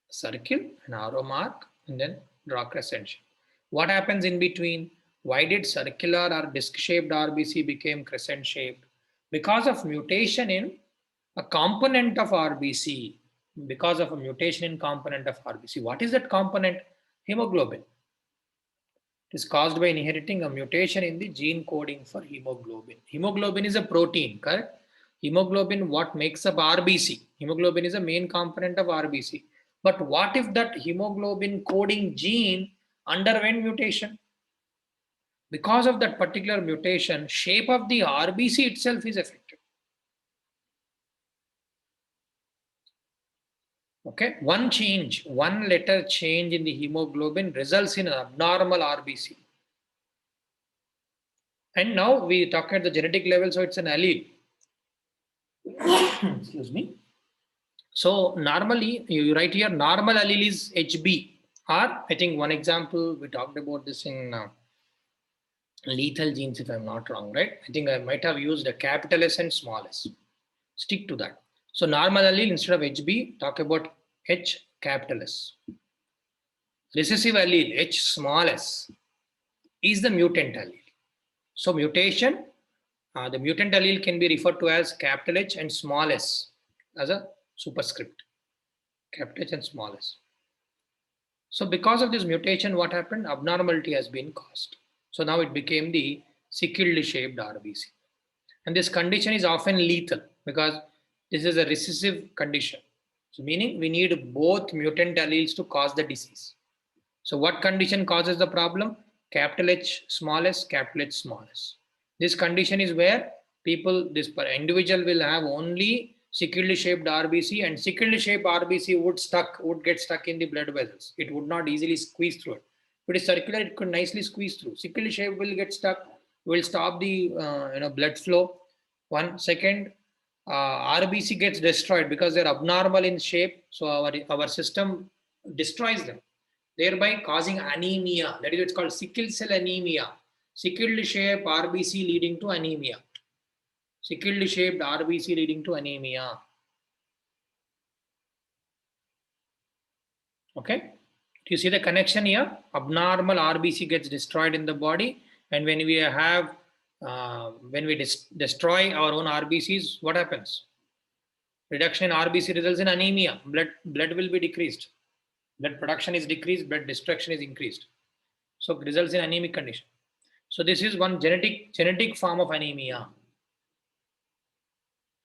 A circle, an arrow mark, and then draw crescent shape. What happens in between? Why did circular or disc-shaped RBC became crescent shaped? Because of mutation in a component of RBC. Because of a mutation in component of RBC. What is that component? Hemoglobin. It is caused by inheriting a mutation in the gene coding for hemoglobin. Hemoglobin is a protein, correct? Hemoglobin, what makes up RBC? Hemoglobin is a main component of RBC. But what if that hemoglobin coding gene underwent mutation? Because of that particular mutation, shape of the RBC itself is affected. Okay, one change, one letter change in the hemoglobin results in an abnormal RBC. And now we talk at the genetic level, so it's an allele. Excuse me. So normally you write here normal allele is HB, or I think one example we talked about this in lethal genes, if I'm not wrong, right? I think I might have used a capital S and small s. Stick to that. So normal allele instead of HB, talk about H capital S. Recessive allele H small s is the mutant allele. So mutation, the mutant allele can be referred to as capital H and small s as a superscript. Capital H and small s. So because of this mutation, what happened? Abnormality has been caused. So now it became the sickle shaped RBC. And this condition is often lethal because this is a recessive condition. So meaning we need both mutant alleles to cause the disease. So what condition causes the problem? Capital H small s, capital H small s. This condition is where this individual will have only sickle shaped RBC, and sickle shaped RBC would get stuck in the blood vessels. It would not easily squeeze through it. If it is circular, it could nicely squeeze through. Sickle shape will get stuck, will stop the blood flow. One second, RBC gets destroyed because they're abnormal in shape. So our system destroys them, thereby causing anemia. That is, it's called sickle cell anemia. Sickle shape RBC leading to anemia. Sickle shaped RBC leading to anemia. Okay. Do you see the connection here? Abnormal RBC gets destroyed in the body, and when we have destroy our own RBCs, what happens? Reduction in RBC results in anemia. Blood will be decreased. Blood production is decreased, blood destruction is increased. So it results in anemic condition. So this is one genetic form of anemia.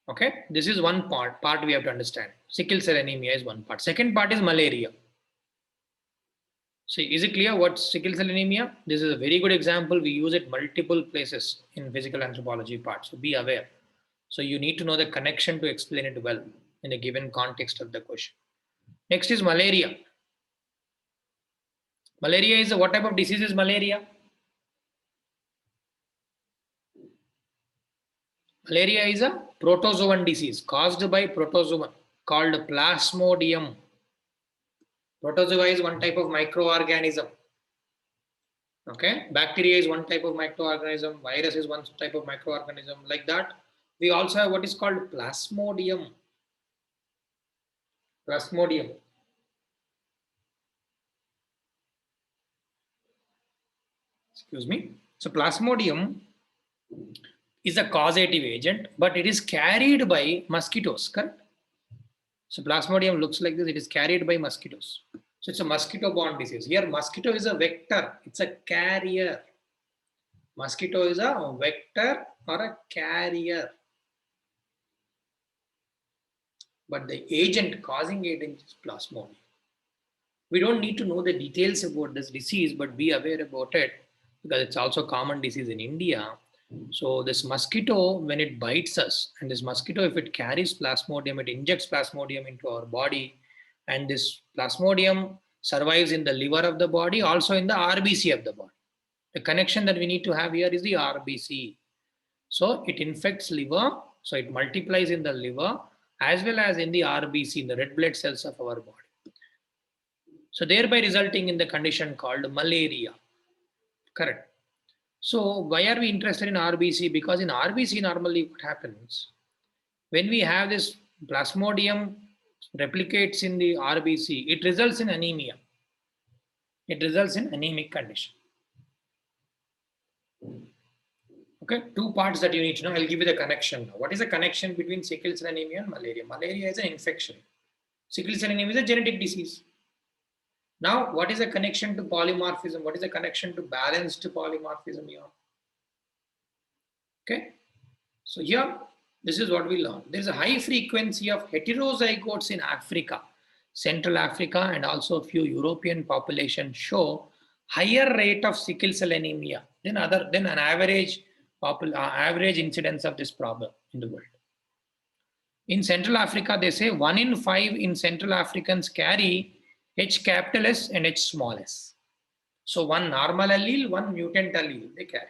Okay, this is one part we have to understand. Sickle cell anemia is one part. Second part is malaria. So is it clear what sickle cell anemia? This is a very good example. We use it multiple places in physical anthropology part. So be aware. So you need to know the connection to explain it well in a given context of the question. Next is malaria. Malaria is what type of disease is malaria? Malaria is a protozoan disease caused by protozoan called Plasmodium. Protozoa is one type of microorganism. Okay, bacteria is one type of microorganism, virus is one type of microorganism. Like that, we also have what is called Plasmodium. Plasmodium. Excuse me. So Plasmodium is a causative agent, but it is carried by mosquitoes, correct? So Plasmodium looks like this. It is carried by mosquitoes. So it's a mosquito-borne disease. Here, mosquito is a vector. It's a carrier. Mosquito is a vector or a carrier. But the agent, causing agent is Plasmodium. We don't need to know the details about this disease, but be aware about it because it's also a common disease in India. So this mosquito, when it bites us, and this mosquito, if it carries Plasmodium, it injects Plasmodium into our body, and this Plasmodium survives in the liver of the body, also in the RBC of the body. The connection that we need to have here is the RBC. So it infects liver, so it multiplies in the liver as well as in the RBC, in the red blood cells of our body. So thereby resulting in the condition called malaria. Correct. So why are we interested in RBC? Because in RBC normally what happens, when we have this Plasmodium replicates in the RBC, it results in anemia. It results in anemic condition. Okay, two parts that you need to know. I'll give you the connection now. What is the connection between sickle cell anemia and malaria? Malaria is an infection. Sickle cell anemia is a genetic disease. Now, what is the connection to polymorphism? What is the connection to balanced polymorphism here? Okay, so here, this is what we learned. There is a high frequency of heterozygotes in Africa. Central Africa, and also a few European populations show higher rate of sickle cell anemia than an average incidence of this problem in the world. In Central Africa, they say 1 in 5 in Central Africans carry H capital S and H small s. So one normal allele, one mutant allele they carry.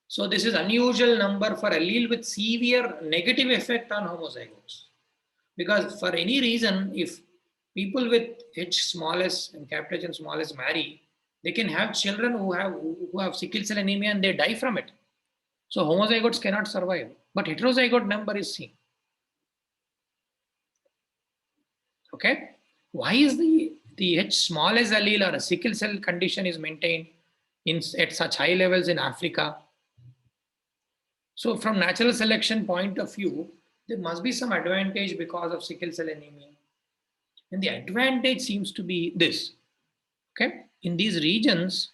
So this is unusual number for allele with severe negative effect on homozygotes. Because for any reason, if people with H small s and capital H and small s marry, they can have children who have sickle cell anemia and they die from it. So homozygotes cannot survive, but heterozygote number is seen. Okay, why is the H small s allele or a sickle cell condition is maintained at such high levels in Africa? So from natural selection point of view, there must be some advantage because of sickle cell anemia. And the advantage seems to be this. Okay, in these regions,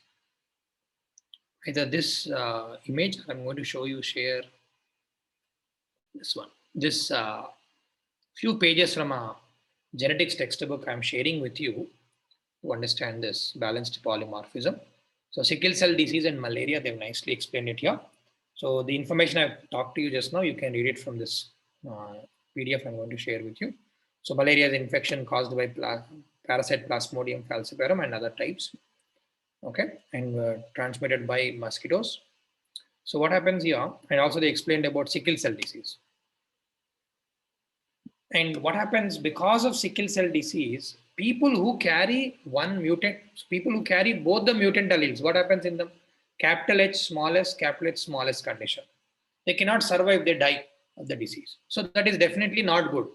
either this image, I'm going to show you, share this one. This few pages from a genetics textbook I'm sharing with you to understand this balanced polymorphism. So sickle cell disease and malaria, they've nicely explained it here. So the information I've talked to you just now, you can read it from this PDF I'm going to share with you. So malaria is infection caused by parasite Plasmodium falciparum and other types. Okay, and transmitted by mosquitoes. So what happens here, and also they explained about sickle cell disease. And what happens because of sickle cell disease, people who carry one mutant, people who carry both the mutant alleles, what happens in the capital H small s condition? They cannot survive, they die of the disease. So that is definitely not good.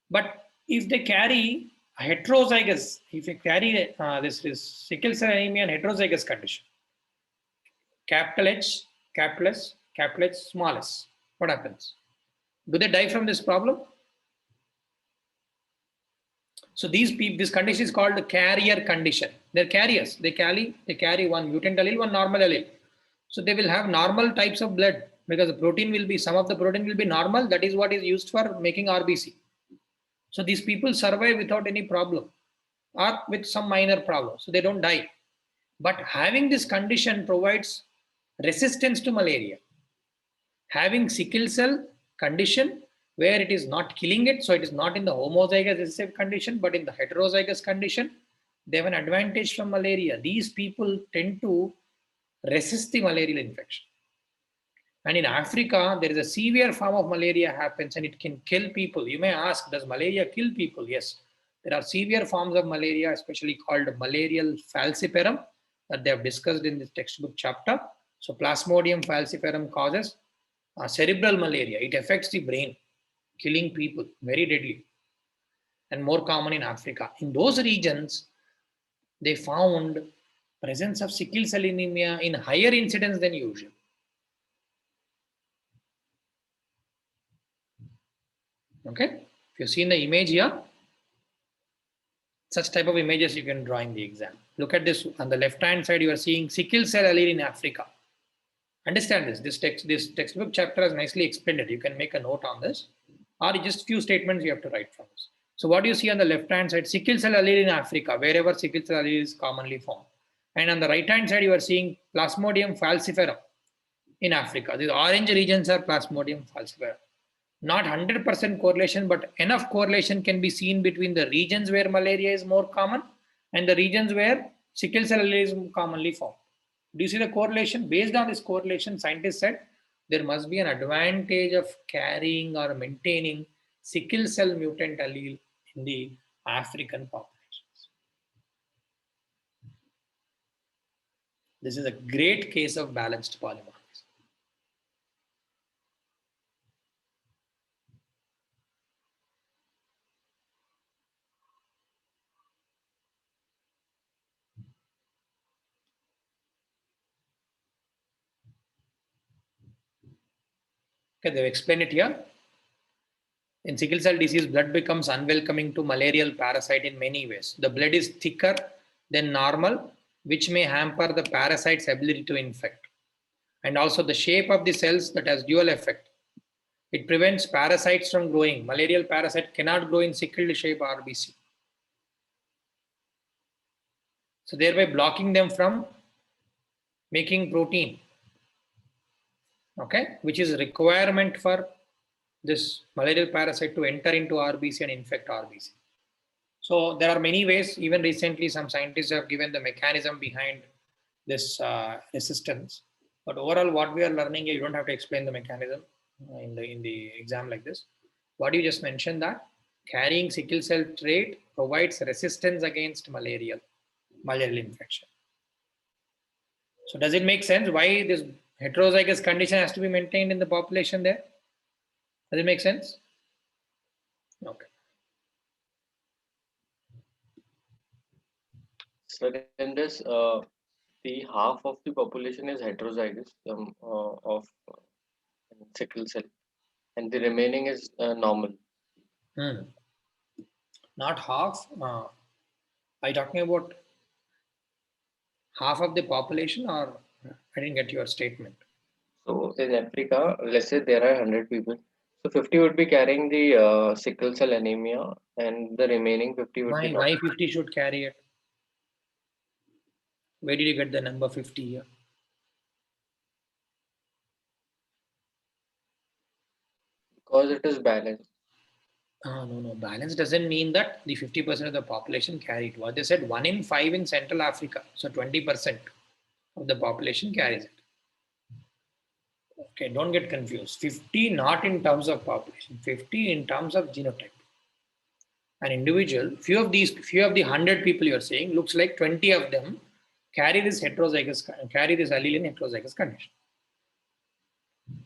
But if they carry heterozygous, if you carry this is sickle cell anemia and heterozygous condition, capital H, capital S, capital H, small s, what happens? Do they die from this problem? So these people, this condition is called the carrier condition. They're carriers. They carry one mutant allele, one normal allele. So they will have normal types of blood because the protein will be, some of the protein will be normal. That is what is used for making RBC. So these people survive without any problem or with some minor problem. So they don't die. But having this condition provides resistance to malaria. Having sickle cell condition where it is not killing it, so it is not in the homozygous recessive condition, but in the heterozygous condition, they have an advantage from malaria. These people tend to resist the malarial infection. And in Africa, there is a severe form of malaria happens and it can kill people. You may ask, does malaria kill people? Yes, there are severe forms of malaria, especially called malarial falciparum that they have discussed in this textbook chapter. So Plasmodium falciparum causes cerebral malaria. It affects the brain, killing people, very deadly, and more common in Africa. In those regions, they found presence of sickle cell anemia in higher incidence than usual. Okay, if you see in the image here, such type of images you can draw in the exam. Look at this on the left hand side, you are seeing sickle cell allele in Africa. Understand this. This textbook chapter has nicely explained it. You can make a note on this, or just few statements you have to write from this. So what do you see on the left hand side? Sickle cell allele in Africa, wherever sickle cell allele is commonly found. And on the right hand side, you are seeing Plasmodium falciparum in Africa. These orange regions are Plasmodium falciparum. Not 100% correlation, but enough correlation can be seen between the regions where malaria is more common and the regions where sickle cell allele is commonly found. Do you see the correlation? Based on this correlation, scientists said there must be an advantage of carrying or maintaining sickle cell mutant allele in the African populations. This is a great case of balanced polymorphism. Okay, they've explained it here. In sickle cell disease, blood becomes unwelcoming to malarial parasite in many ways. The blood is thicker than normal, which may hamper the parasite's ability to infect. And also the shape of the cells that has dual effect. It prevents parasites from growing. Malarial parasite cannot grow in sickled shape RBC. So thereby blocking them from making protein, okay, which is a requirement for this malarial parasite to enter into RBC and infect RBC. So there are many ways. Even recently, some scientists have given the mechanism behind this resistance. But overall, what we are learning here, you don't have to explain the mechanism in the exam like this. What you just mentioned, that carrying sickle cell trait provides resistance against malarial infection. So does it make sense why this heterozygous condition has to be maintained in the population there? Does it make sense? Okay. So in this, the half of the population is heterozygous of sickle cell, and the remaining is normal. Not half. Are you talking about half of the population, or I didn't get your statement? So in Africa, let's say there are 100 people. So 50 would be carrying the sickle cell anemia, and the remaining 50 would be Why 50 should carry it? Where did you get the number 50 here? because it is balanced. No. Balance doesn't mean that the 50% of the population carry it. What they said, 1 in 5 in Central Africa. So 20% of the population carries it. Okay, don't get confused. 50 not in terms of population, 50 in terms of genotype. An individual, few of the 100 people you're saying, looks like 20 of them carry this allele in heterozygous condition.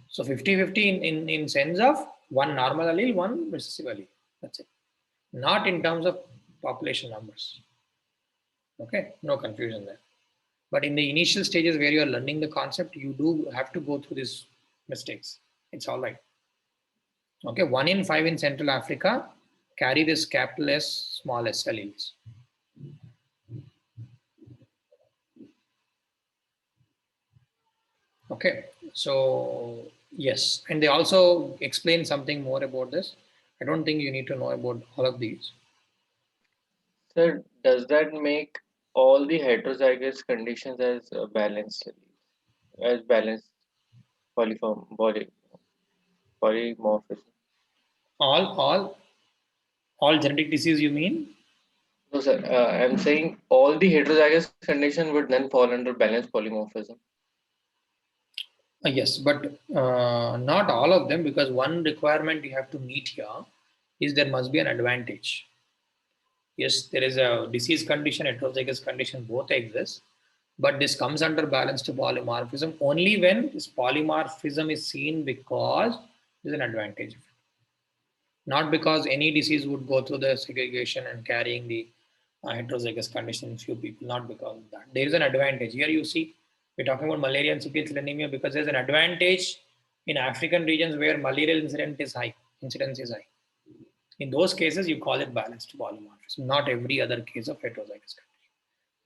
So 50-50 in sense of one normal allele, one recessive allele. That's it. Not in terms of population numbers. Okay, no confusion there. But in the initial stages where you are learning the concept, you do have to go through these mistakes. It's all right. Okay, 1 in 5 in Central Africa carry this capital S, small s alleles. Okay, so yes, and they also explain something more about this. I don't think you need to know about all of these. Sir, does that make all the heterozygous conditions as balanced polymorphism? All genetic disease, you mean? No, sir. I'm saying all the heterozygous condition would then fall under balanced polymorphism. Yes, but not all of them, because one requirement you have to meet here is there must be an advantage. Yes, there is a disease condition, heterozygous condition, both exist, but this comes under balanced polymorphism only when this polymorphism is seen because there's an advantage. Not because any disease would go through the segregation and carrying the heterozygous condition in few people, not because of that. There is an advantage. Here you see, we're talking about malaria and sickle cell anemia because there's an advantage in African regions where malarial incidence is high. In those cases, you call it balanced polymorphism, not every other case of heterozygous condition.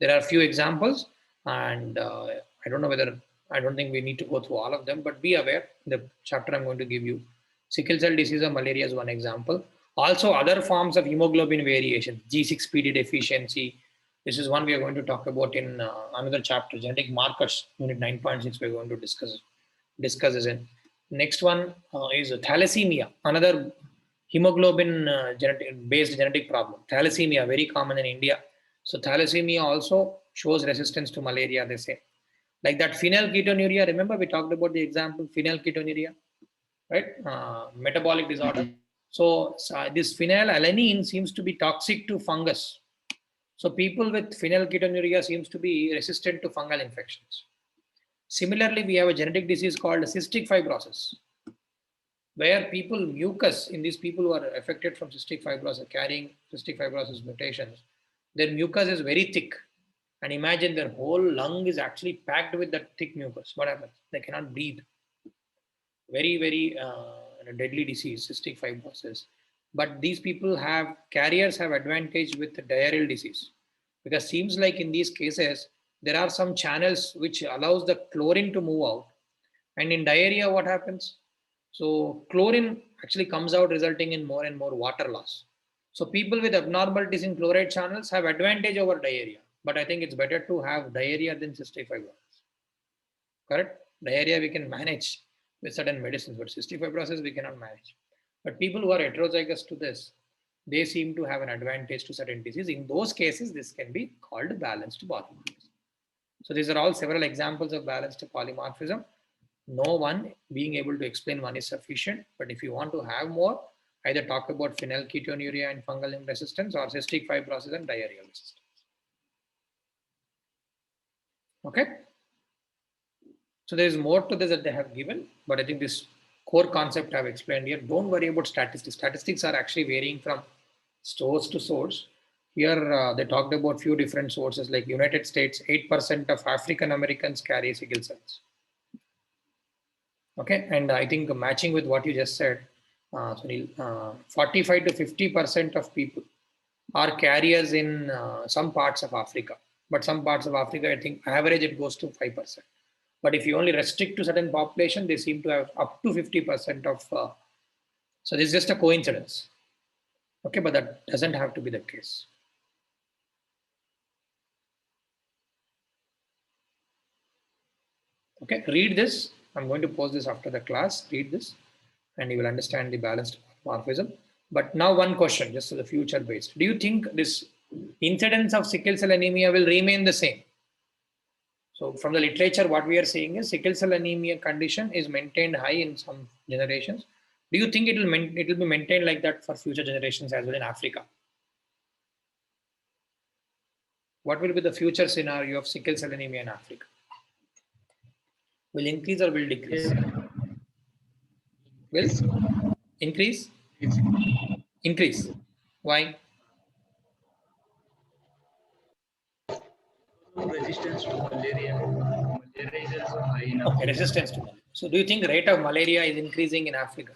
There are a few examples, and I don't think we need to go through all of them, but be aware, the chapter I'm going to give you, sickle cell disease or malaria is one example. Also, other forms of hemoglobin variation, G6PD deficiency. This is one we are going to talk about in another chapter, genetic markers, unit 9.6. We're going to discuss this in. Next one is thalassemia, another hemoglobin based genetic problem. Thalassemia, very common in India. So thalassemia also shows resistance to malaria, they say. Like that phenylketonuria, remember we talked about the example, phenylketonuria, right? Metabolic disorder. So this phenylalanine seems to be toxic to fungus. So people with phenylketonuria seems to be resistant to fungal infections. Similarly, we have a genetic disease called cystic fibrosis, where mucus in these people who are affected from cystic fibrosis, carrying cystic fibrosis mutations, their mucus is very thick. And imagine their whole lung is actually packed with that thick mucus. What happens? They cannot breathe. Very, very deadly disease, cystic fibrosis. But these carriers have advantage with the diarrheal disease, because seems like in these cases, there are some channels which allows the chlorine to move out. And in diarrhea, what happens? So chlorine actually comes out resulting in more and more water loss. So people with abnormalities in chloride channels have advantage over diarrhea, but I think it's better to have diarrhea than cystic fibrosis. Correct? Diarrhea we can manage with certain medicines, but cystic fibrosis we cannot manage. But people who are heterozygous to this, they seem to have an advantage to certain disease. In those cases, this can be called balanced polymorphism. So these are all several examples of balanced polymorphism. No one being able to explain one is sufficient, but if you want to have more, either talk about phenylketonuria and fungal resistance or cystic fibrosis and diarrheal resistance. Okay. So there is more to this that they have given, but I think this core concept I've explained here. Don't worry about statistics. Statistics are actually varying from source to source. Here they talked about few different sources like United States, 8% of African Americans carry sickle cells. Okay, and I think matching with what you just said, 45 to 50% of people are carriers in some parts of Africa. But some parts of Africa, I think average it goes to 5%. But if you only restrict to certain population, they seem to have up to 50% of. So this is just a coincidence. Okay, but that doesn't have to be the case. Okay, read this. I'm going to post this after the class. Read this, and you will understand the balanced morphism. But now one question, just for the future based. Do you think this incidence of sickle cell anemia will remain the same? So from the literature, what we are saying is sickle cell anemia condition is maintained high in some generations. Do you think it will be maintained like that for future generations as well in Africa? What will be the future scenario of sickle cell anemia in Africa? Will increase or will decrease? Will increase? Increase. Why? Resistance to malaria. Malaria is also high in Okay, resistance to malaria. So do you think rate of malaria is increasing in Africa?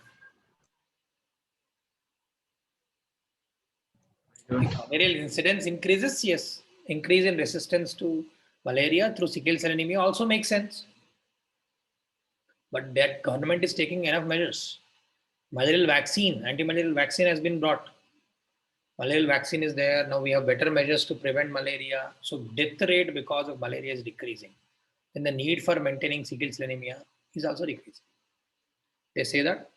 Malarial incidence increases, yes. Increase in resistance to malaria through sickle cell anemia also makes sense. But that government is taking enough measures. Malarial vaccine, anti-malarial vaccine has been brought. Malarial vaccine is there. Now we have better measures to prevent malaria. So death rate because of malaria is decreasing. Then the need for maintaining sickle cell anemia is also decreasing. They say that.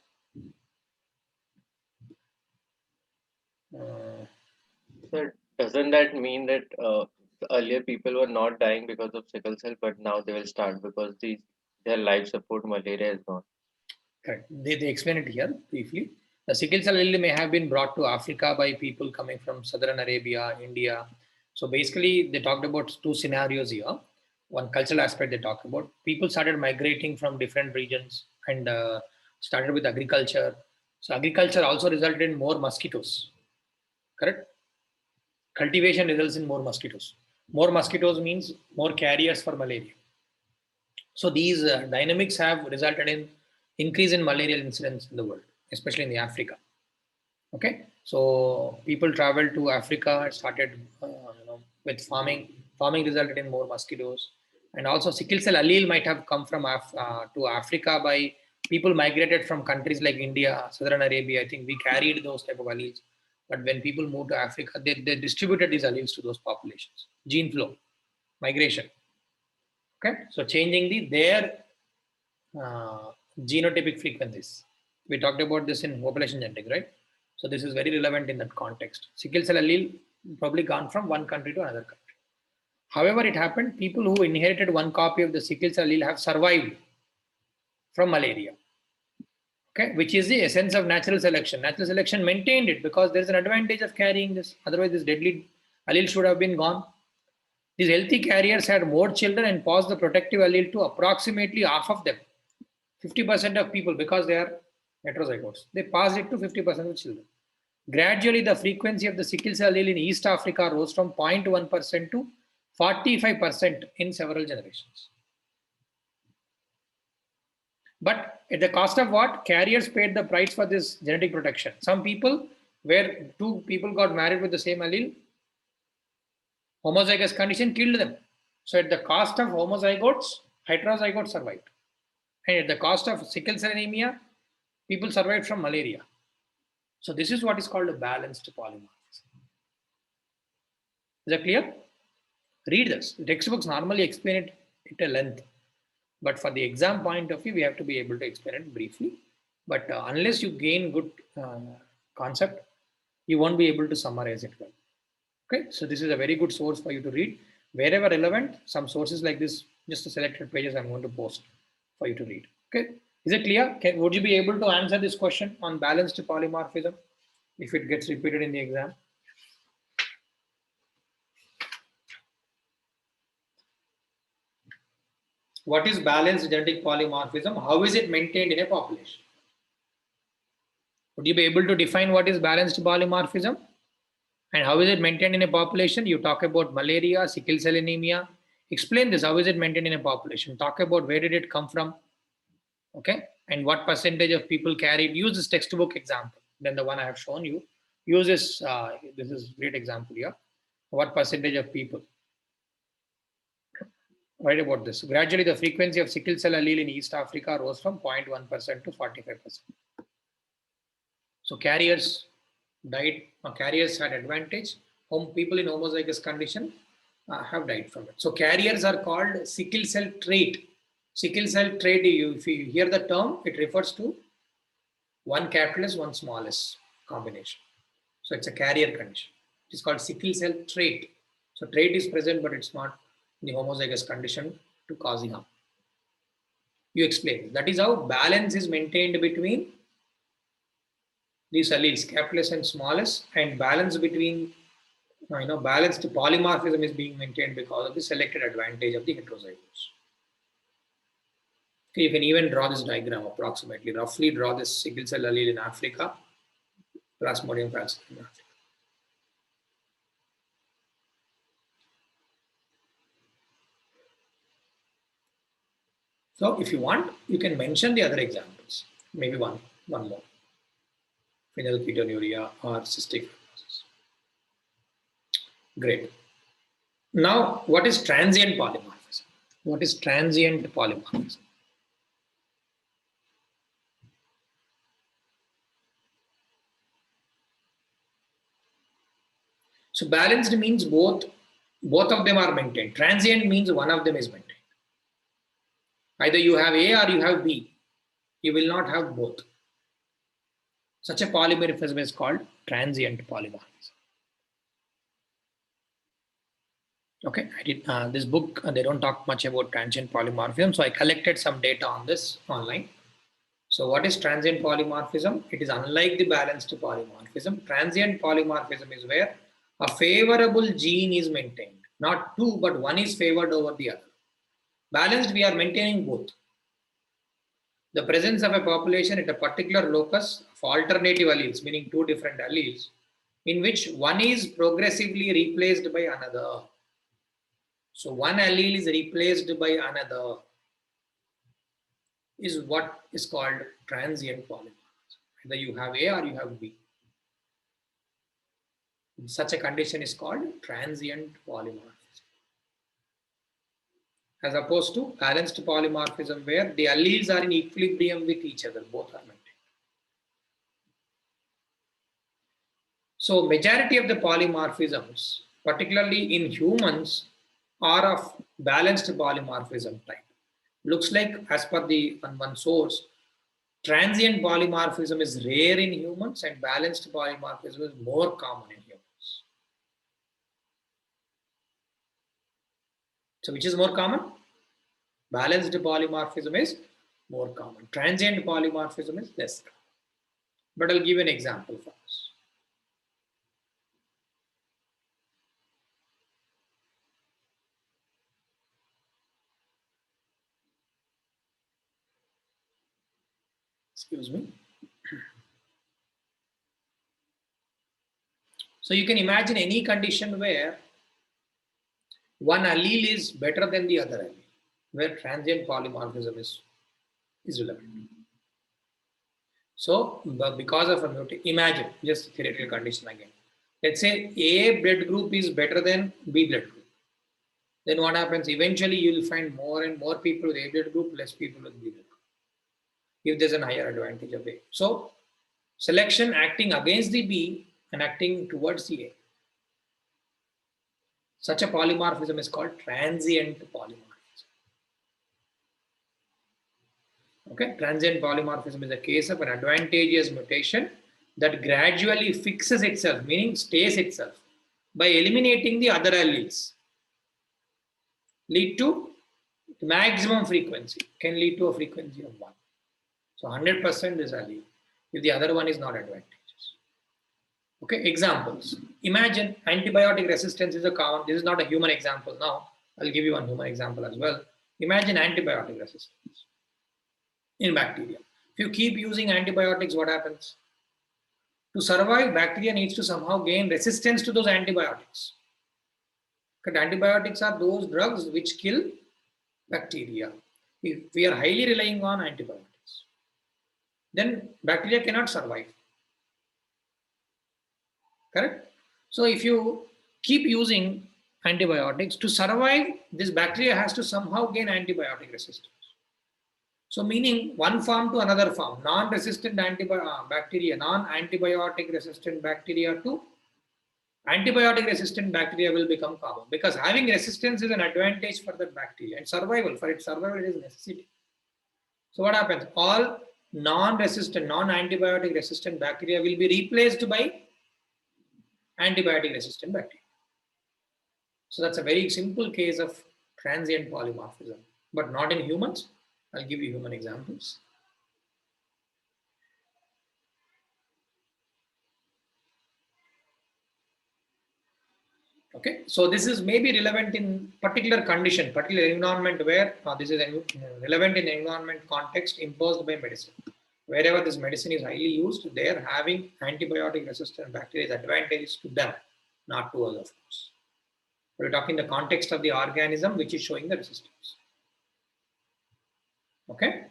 So doesn't that mean that earlier people were not dying because of sickle cell, but now they will start because their life support malaria is gone? Correct. They explain it here briefly. The sickle cell allele may have been brought to Africa by people coming from Southern Arabia, India. So basically, they talked about two scenarios here. One cultural aspect they talked about. People started migrating from different regions and started with agriculture. So agriculture also resulted in more mosquitoes. Correct? Cultivation results in more mosquitoes. More mosquitoes means more carriers for malaria. So these dynamics have resulted in increase in malarial incidence in the world, especially in the Africa. Okay, so people traveled to Africa, started with farming. Farming resulted in more mosquitoes, and also sickle cell allele might have come from to Africa by people migrated from countries like India, Southern Arabia. I think we carried those type of alleles, but when people moved to Africa, they distributed these alleles to those populations. Gene flow, migration. Okay, so changing their genotypic frequencies. We talked about this in population genetics, right? So this is very relevant in that context. Sickle cell allele probably gone from one country to another country. However, it happened, people who inherited one copy of the sickle cell allele have survived from malaria. Okay, which is the essence of natural selection. Natural selection maintained it because there's an advantage of carrying this. Otherwise, this deadly allele should have been gone. These healthy carriers had more children and passed the protective allele to approximately half of them. 50% of people, because they are heterozygotes, they passed it to 50% of children. Gradually, the frequency of the sickle cell allele in East Africa rose from 0.1% to 45% in several generations. But at the cost of what? Carriers paid the price for this genetic protection. Some people, where two people got married with the same allele, homozygous condition killed them. So at the cost of homozygotes, heterozygotes survived. And at the cost of sickle cell anemia, People survived from malaria. So this is what is called a balanced polymorphism. Is that clear? Read this. The textbooks normally explain it at a length, but for the exam point of view, we have to be able to explain it briefly. But unless you gain good concept, you won't be able to summarize it well. Okay, so this is a very good source for you to read. Wherever relevant, some sources like this, just the selected pages I'm going to post for you to read. Okay, is it clear? Would you be able to answer this question on balanced polymorphism if it gets repeated in the exam? What is balanced genetic polymorphism? How is it maintained in a population? Would you be able to define what is balanced polymorphism? And how is it maintained in a population? You talk about malaria, sickle cell anemia. Explain this. How is it maintained in a population? Talk about where did it come from? Okay. And what percentage of people carried? Use this textbook example. Then the one I have shown you. Use this. This is a great example here. What percentage of people? Write about this. Gradually, the frequency of sickle cell allele in East Africa rose from 0.1% to 45%. So carriers died, or carriers had advantage. People in homozygous condition have died from it. So carriers are called sickle cell trait. Sickle cell trait, if you hear the term, it refers to one capital S, one small s combination. So it's a carrier condition. It is called sickle cell trait. So trait is present, but it's not the homozygous condition to causing harm. You explain. That is how balance is maintained between these alleles, capital S and small s, and balance between, balanced polymorphism is being maintained because of the selected advantage of the heterozygous. Okay, you can even draw this diagram approximately, roughly draw this sickle cell allele in Africa, Plasmodium falciparum in Africa. So if you want, you can mention the other examples, maybe one more. Phenylketonuria or cystic fibrosis. Great. Now, what is transient polymorphism? What is transient polymorphism? So balanced means both of them are maintained. Transient means one of them is maintained. Either you have A or you have B. You will not have both. Such a polymorphism is called transient polymorphism. Okay, I did this book. They don't talk much about transient polymorphism, so I collected some data on this online. So, what is transient polymorphism? It is unlike the balanced polymorphism. Transient polymorphism is where a favorable gene is maintained. Not two, but one is favored over the other. Balanced, we are maintaining both. The presence of a population at a particular locus of alternative alleles, meaning two different alleles, in which one is progressively replaced by another. So one allele is replaced by another is what is called transient polymorphism. Either you have A or you have B. Such a condition is called transient polymorphism. As opposed to balanced polymorphism where the alleles are in equilibrium with each other, both are maintained. So majority of the polymorphisms, particularly in humans, are of balanced polymorphism type. Looks like, as per the one source, transient polymorphism is rare in humans and balanced polymorphism is more common in humans. So which is more common? Balanced polymorphism is more common. Transient polymorphism is less common. But I'll give an example for us. Excuse me. So you can imagine any condition where one allele is better than the other allele, where transient polymorphism is relevant. So because of a mutation, imagine just theoretical condition again. Let's say A blood group is better than B blood group. Then what happens? Eventually you will find more and more people with A blood group, less people with B blood group. if there's a higher advantage of A. So selection acting against the B and acting towards the A. Such a polymorphism is called transient polymorphism. Okay, transient polymorphism is a case of an advantageous mutation that gradually fixes itself, meaning stays itself, by eliminating the other alleles. Lead to maximum frequency, can lead to a frequency of 1. So 100% is allele if the other one is not advantageous. Okay, examples. Imagine antibiotic resistance is a common, this is not a human example now. I'll give you one human example as well. Imagine antibiotic resistance in bacteria. If you keep using antibiotics, what happens? To survive, bacteria needs to somehow gain resistance to those antibiotics. Because antibiotics are those drugs which kill bacteria. If we are highly relying on antibiotics, then bacteria cannot survive. Correct? So if you keep using antibiotics to survive, this bacteria has to somehow gain antibiotic resistance. So meaning one form to another form, non-resistant bacteria, non-antibiotic resistant bacteria to antibiotic resistant bacteria will become common, because having resistance is an advantage for that bacteria, and survival, for its survival, it is necessity. So what happens? All non-resistant, non-antibiotic resistant bacteria will be replaced by antibiotic resistant bacteria. So that's a very simple case of transient polymorphism, but not in humans. I'll give you human examples. Okay, so this is maybe relevant in particular condition, particular environment where this is relevant in environment context imposed by medicine. Wherever this medicine is highly used, there having antibiotic resistant bacteria is advantageous to them, not to us, of course. We're talking the context of the organism which is showing the resistance. Okay.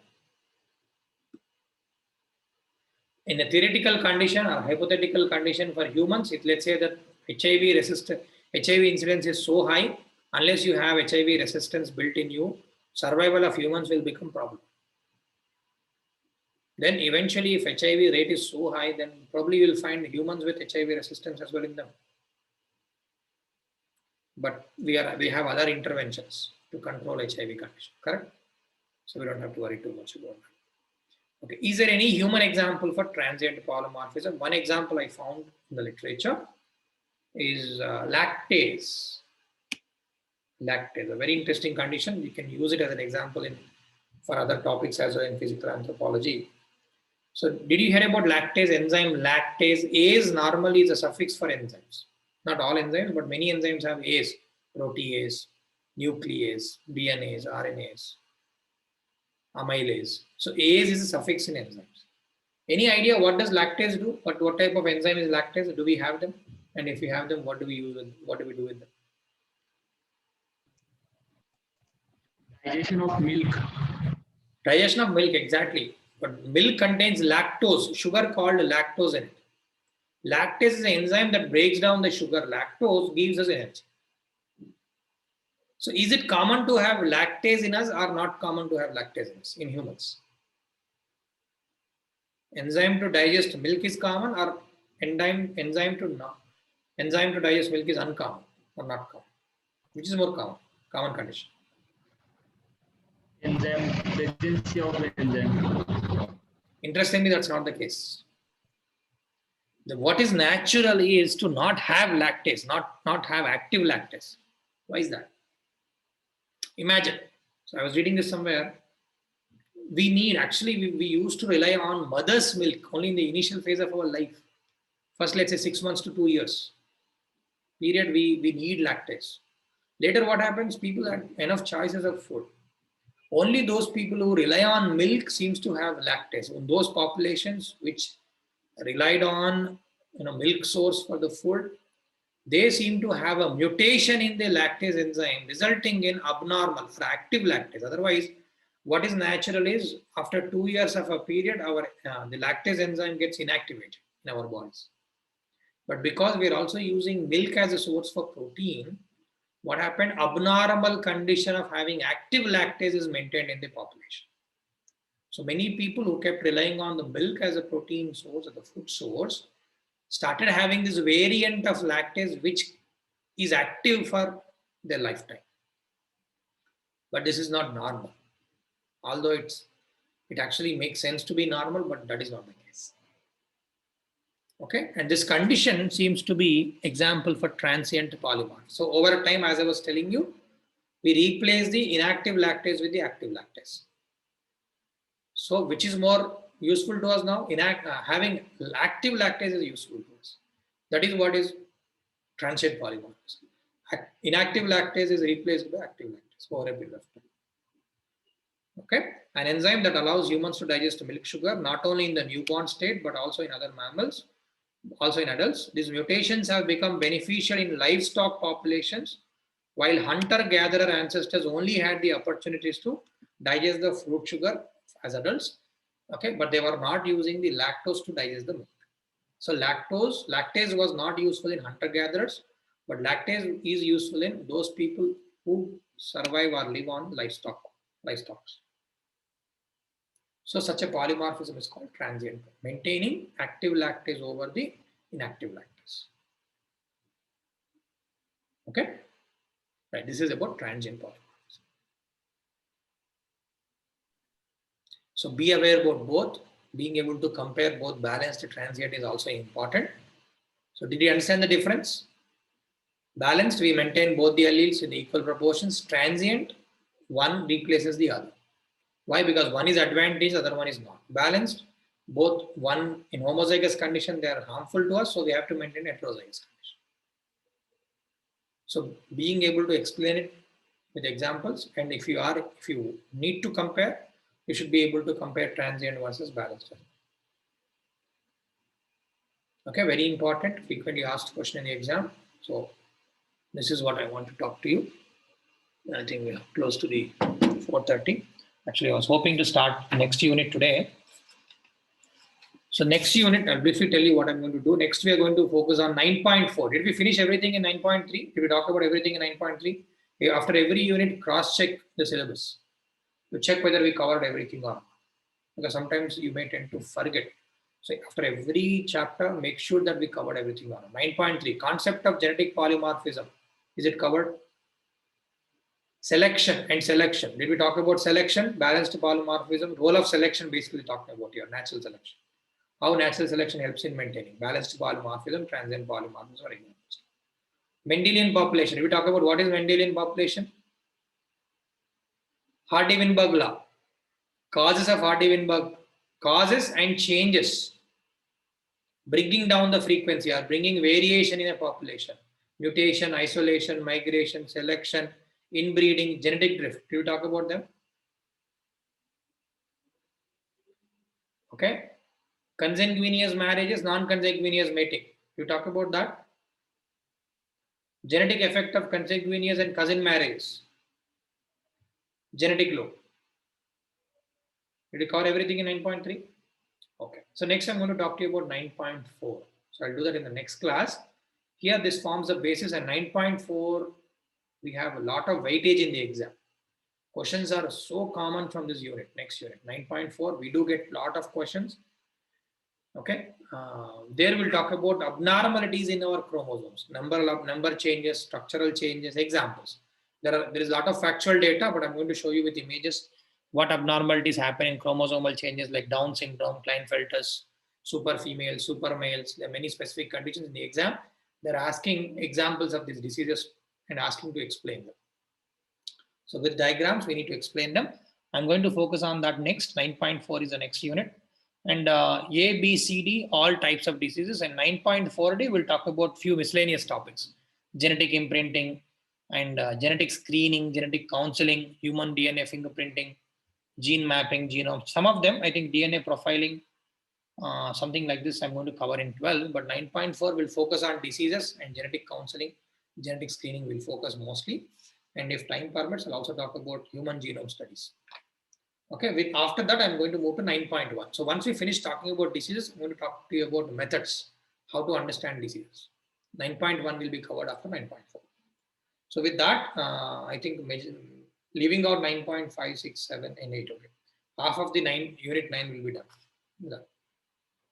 In a theoretical condition or hypothetical condition for humans, let's say that HIV incidence is so high, unless you have HIV resistance built in you, survival of humans will become problem. Then eventually, if HIV rate is so high, then probably you'll find humans with HIV resistance as well in them. But we have other interventions to control HIV condition, correct? So we don't have to worry too much about that. Okay, is there any human example for transient polymorphism? One example I found in the literature is lactase. Lactase, a very interesting condition. You can use it as an example for other topics as well in physical anthropology. So did you hear about lactase enzyme? Lactase, Ase normally is a suffix for enzymes. Not all enzymes, but many enzymes have Ase, protease, nuclease, DNase, RNase, amylase. So Ase is a suffix in enzymes. Any idea what does lactase do? What type of enzyme is lactase? Do we have them? And if we have them, what do we use? What do we do with them? Digestion of milk. Digestion of milk, exactly. But milk contains lactose, sugar called lactose in it. Lactase is an enzyme that breaks down the sugar. Lactose gives us energy. So is it common to have lactase in us or not common to have lactase in us in humans? Enzyme to digest milk is common, or enzyme to digest milk is uncommon or not common? Which is more common? Common condition. Enzyme, presence of enzyme. Interestingly, that's not the case. What is natural is to not have lactase, not have active lactase. Why is that? Imagine, so I was reading this somewhere. We used to rely on mother's milk only in the initial phase of our life. First, let's say 6 months to 2 years period, we need lactase. Later, what happens? People have enough choices of food. Only those people who rely on milk seems to have lactase. In those populations which relied on milk source for the food, they seem to have a mutation in the lactase enzyme, resulting in abnormal for active lactase. Otherwise, what is natural is after 2 years of a period, the lactase enzyme gets inactivated in our bodies. But because we are also using milk as a source for protein, what happened? Abnormal condition of having active lactase is maintained in the population. So many people who kept relying on the milk as a protein source or the food source started having this variant of lactase which is active for their lifetime. But this is not normal. Although it actually makes sense to be normal, but that is not the case. Okay, and this condition seems to be example for transient polymorph. So over time, as I was telling you, we replace the inactive lactase with the active lactase. So which is more useful to us now? Having active lactase is useful to us. That is what is transient polymorphism. Inactive lactase is replaced by active lactase over a period of time. Okay, an enzyme that allows humans to digest milk sugar not only in the newborn state but also in other mammals, also in adults. These mutations have become beneficial in livestock populations, while hunter-gatherer ancestors only had the opportunities to digest the fruit sugar as adults. Okay, but they were not using the lactose to digest the milk. So lactase was not useful in hunter-gatherers, but lactase is useful in those people who survive or live on livestock. So such a polymorphism is called transient, maintaining active lactase over the inactive lactase. Okay, right. This is about transient polymorphism. So be aware about both. Being able to compare both balanced and transient is also important. So did you understand the difference? Balanced, we maintain both the alleles in equal proportions. Transient, one replaces the other. Why? Because one is advantage, the other one is not. Balanced, both one in homozygous condition, they are harmful to us, so we have to maintain heterozygous condition. So being able to explain it with examples, and if you need to compare, you should be able to compare transient versus balanced. Okay, very important, frequently asked question in the exam. So this is what I want to talk to you. I think we are close to the 4:30. Actually, I was hoping to start next unit today. So next unit, I'll briefly tell you what I'm going to do. Next, we are going to focus on 9.4. Did we finish everything in 9.3? Did we talk about everything in 9.3? After every unit, cross-check the syllabus to check whether we covered everything or not. Because sometimes you may tend to forget. So after every chapter, make sure that we covered everything on 9.3. Concept of genetic polymorphism. Is it covered? Selection and selection. Did we talk about selection? Balanced polymorphism. Role of selection, basically talking about your natural selection. How natural selection helps in maintaining balanced polymorphism, transient polymorphism, or examples. Mendelian population. Did we talk about what is Mendelian population? Hardy-Weinberg law. Causes of Hardy-Weinberg. Causes and changes. Bringing down the frequency or bringing variation in a population. Mutation, isolation, migration, selection, inbreeding, genetic drift. Did we talk about them? Okay. Consanguineous marriages, non-consanguineous mating. You talk about that. Genetic effect of consanguineous and cousin marriages. Genetic load. Did you cover everything in 9.3? Okay. So next I'm going to talk to you about 9.4. So I'll do that in the next class. Here this forms the basis, and 9.4 we have a lot of weightage in the exam. Questions are so common from this unit, next unit. 9.4, we do get a lot of questions. Okay, there we'll talk about abnormalities in our chromosomes, number changes, structural changes, examples. There is a lot of factual data, but I'm going to show you with images what abnormalities happen in chromosomal changes like Down syndrome, Klinefelter's, super females, super males. There are many specific conditions in the exam. They're asking examples of these diseases and asking to explain them. So with diagrams, we need to explain them. I'm going to focus on that next. 9.4 is the next unit. And A, B, C, D, all types of diseases. And 9.4D, we'll talk about few miscellaneous topics. Genetic imprinting and genetic screening, genetic counseling, human DNA fingerprinting, gene mapping, genome. Some of them, I think DNA profiling, something like this I'm going to cover in 12. But 9.4 will focus on diseases, and genetic counseling, genetic screening will focus mostly. And if time permits, I'll also talk about human genome studies. Okay, after that, I'm going to move to 9.1. So once we finish talking about diseases, I'm going to talk to you about methods, how to understand diseases. 9.1 will be covered after 9.4. So with that, I think leaving out 9.5, 6, 7, and 8. Okay. half of the unit 9 will be done.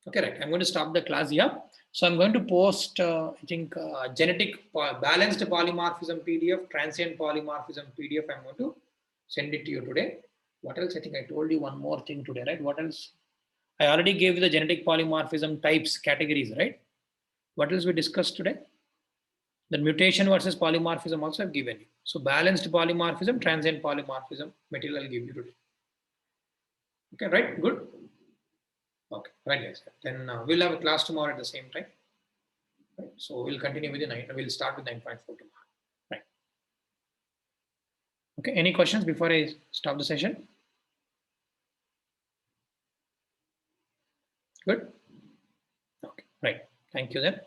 Okay, right. I'm going to stop the class here. So I'm going to post, I think, balanced polymorphism PDF, transient polymorphism PDF. I'm going to send it to you today. What else? I think I told you one more thing today, right? What else? I already gave you the genetic polymorphism types, categories, right? What else we discussed today? The mutation versus polymorphism also I've given you. So balanced polymorphism, transient polymorphism material I'll give you today. Okay, right? Good. Okay, right, guys. Then we'll have a class tomorrow at the same time. Right. So we'll continue with the 9. We'll start with 9.4 tomorrow. Right. Okay. Any questions before I stop the session? Good. Okay. Right. Thank you then.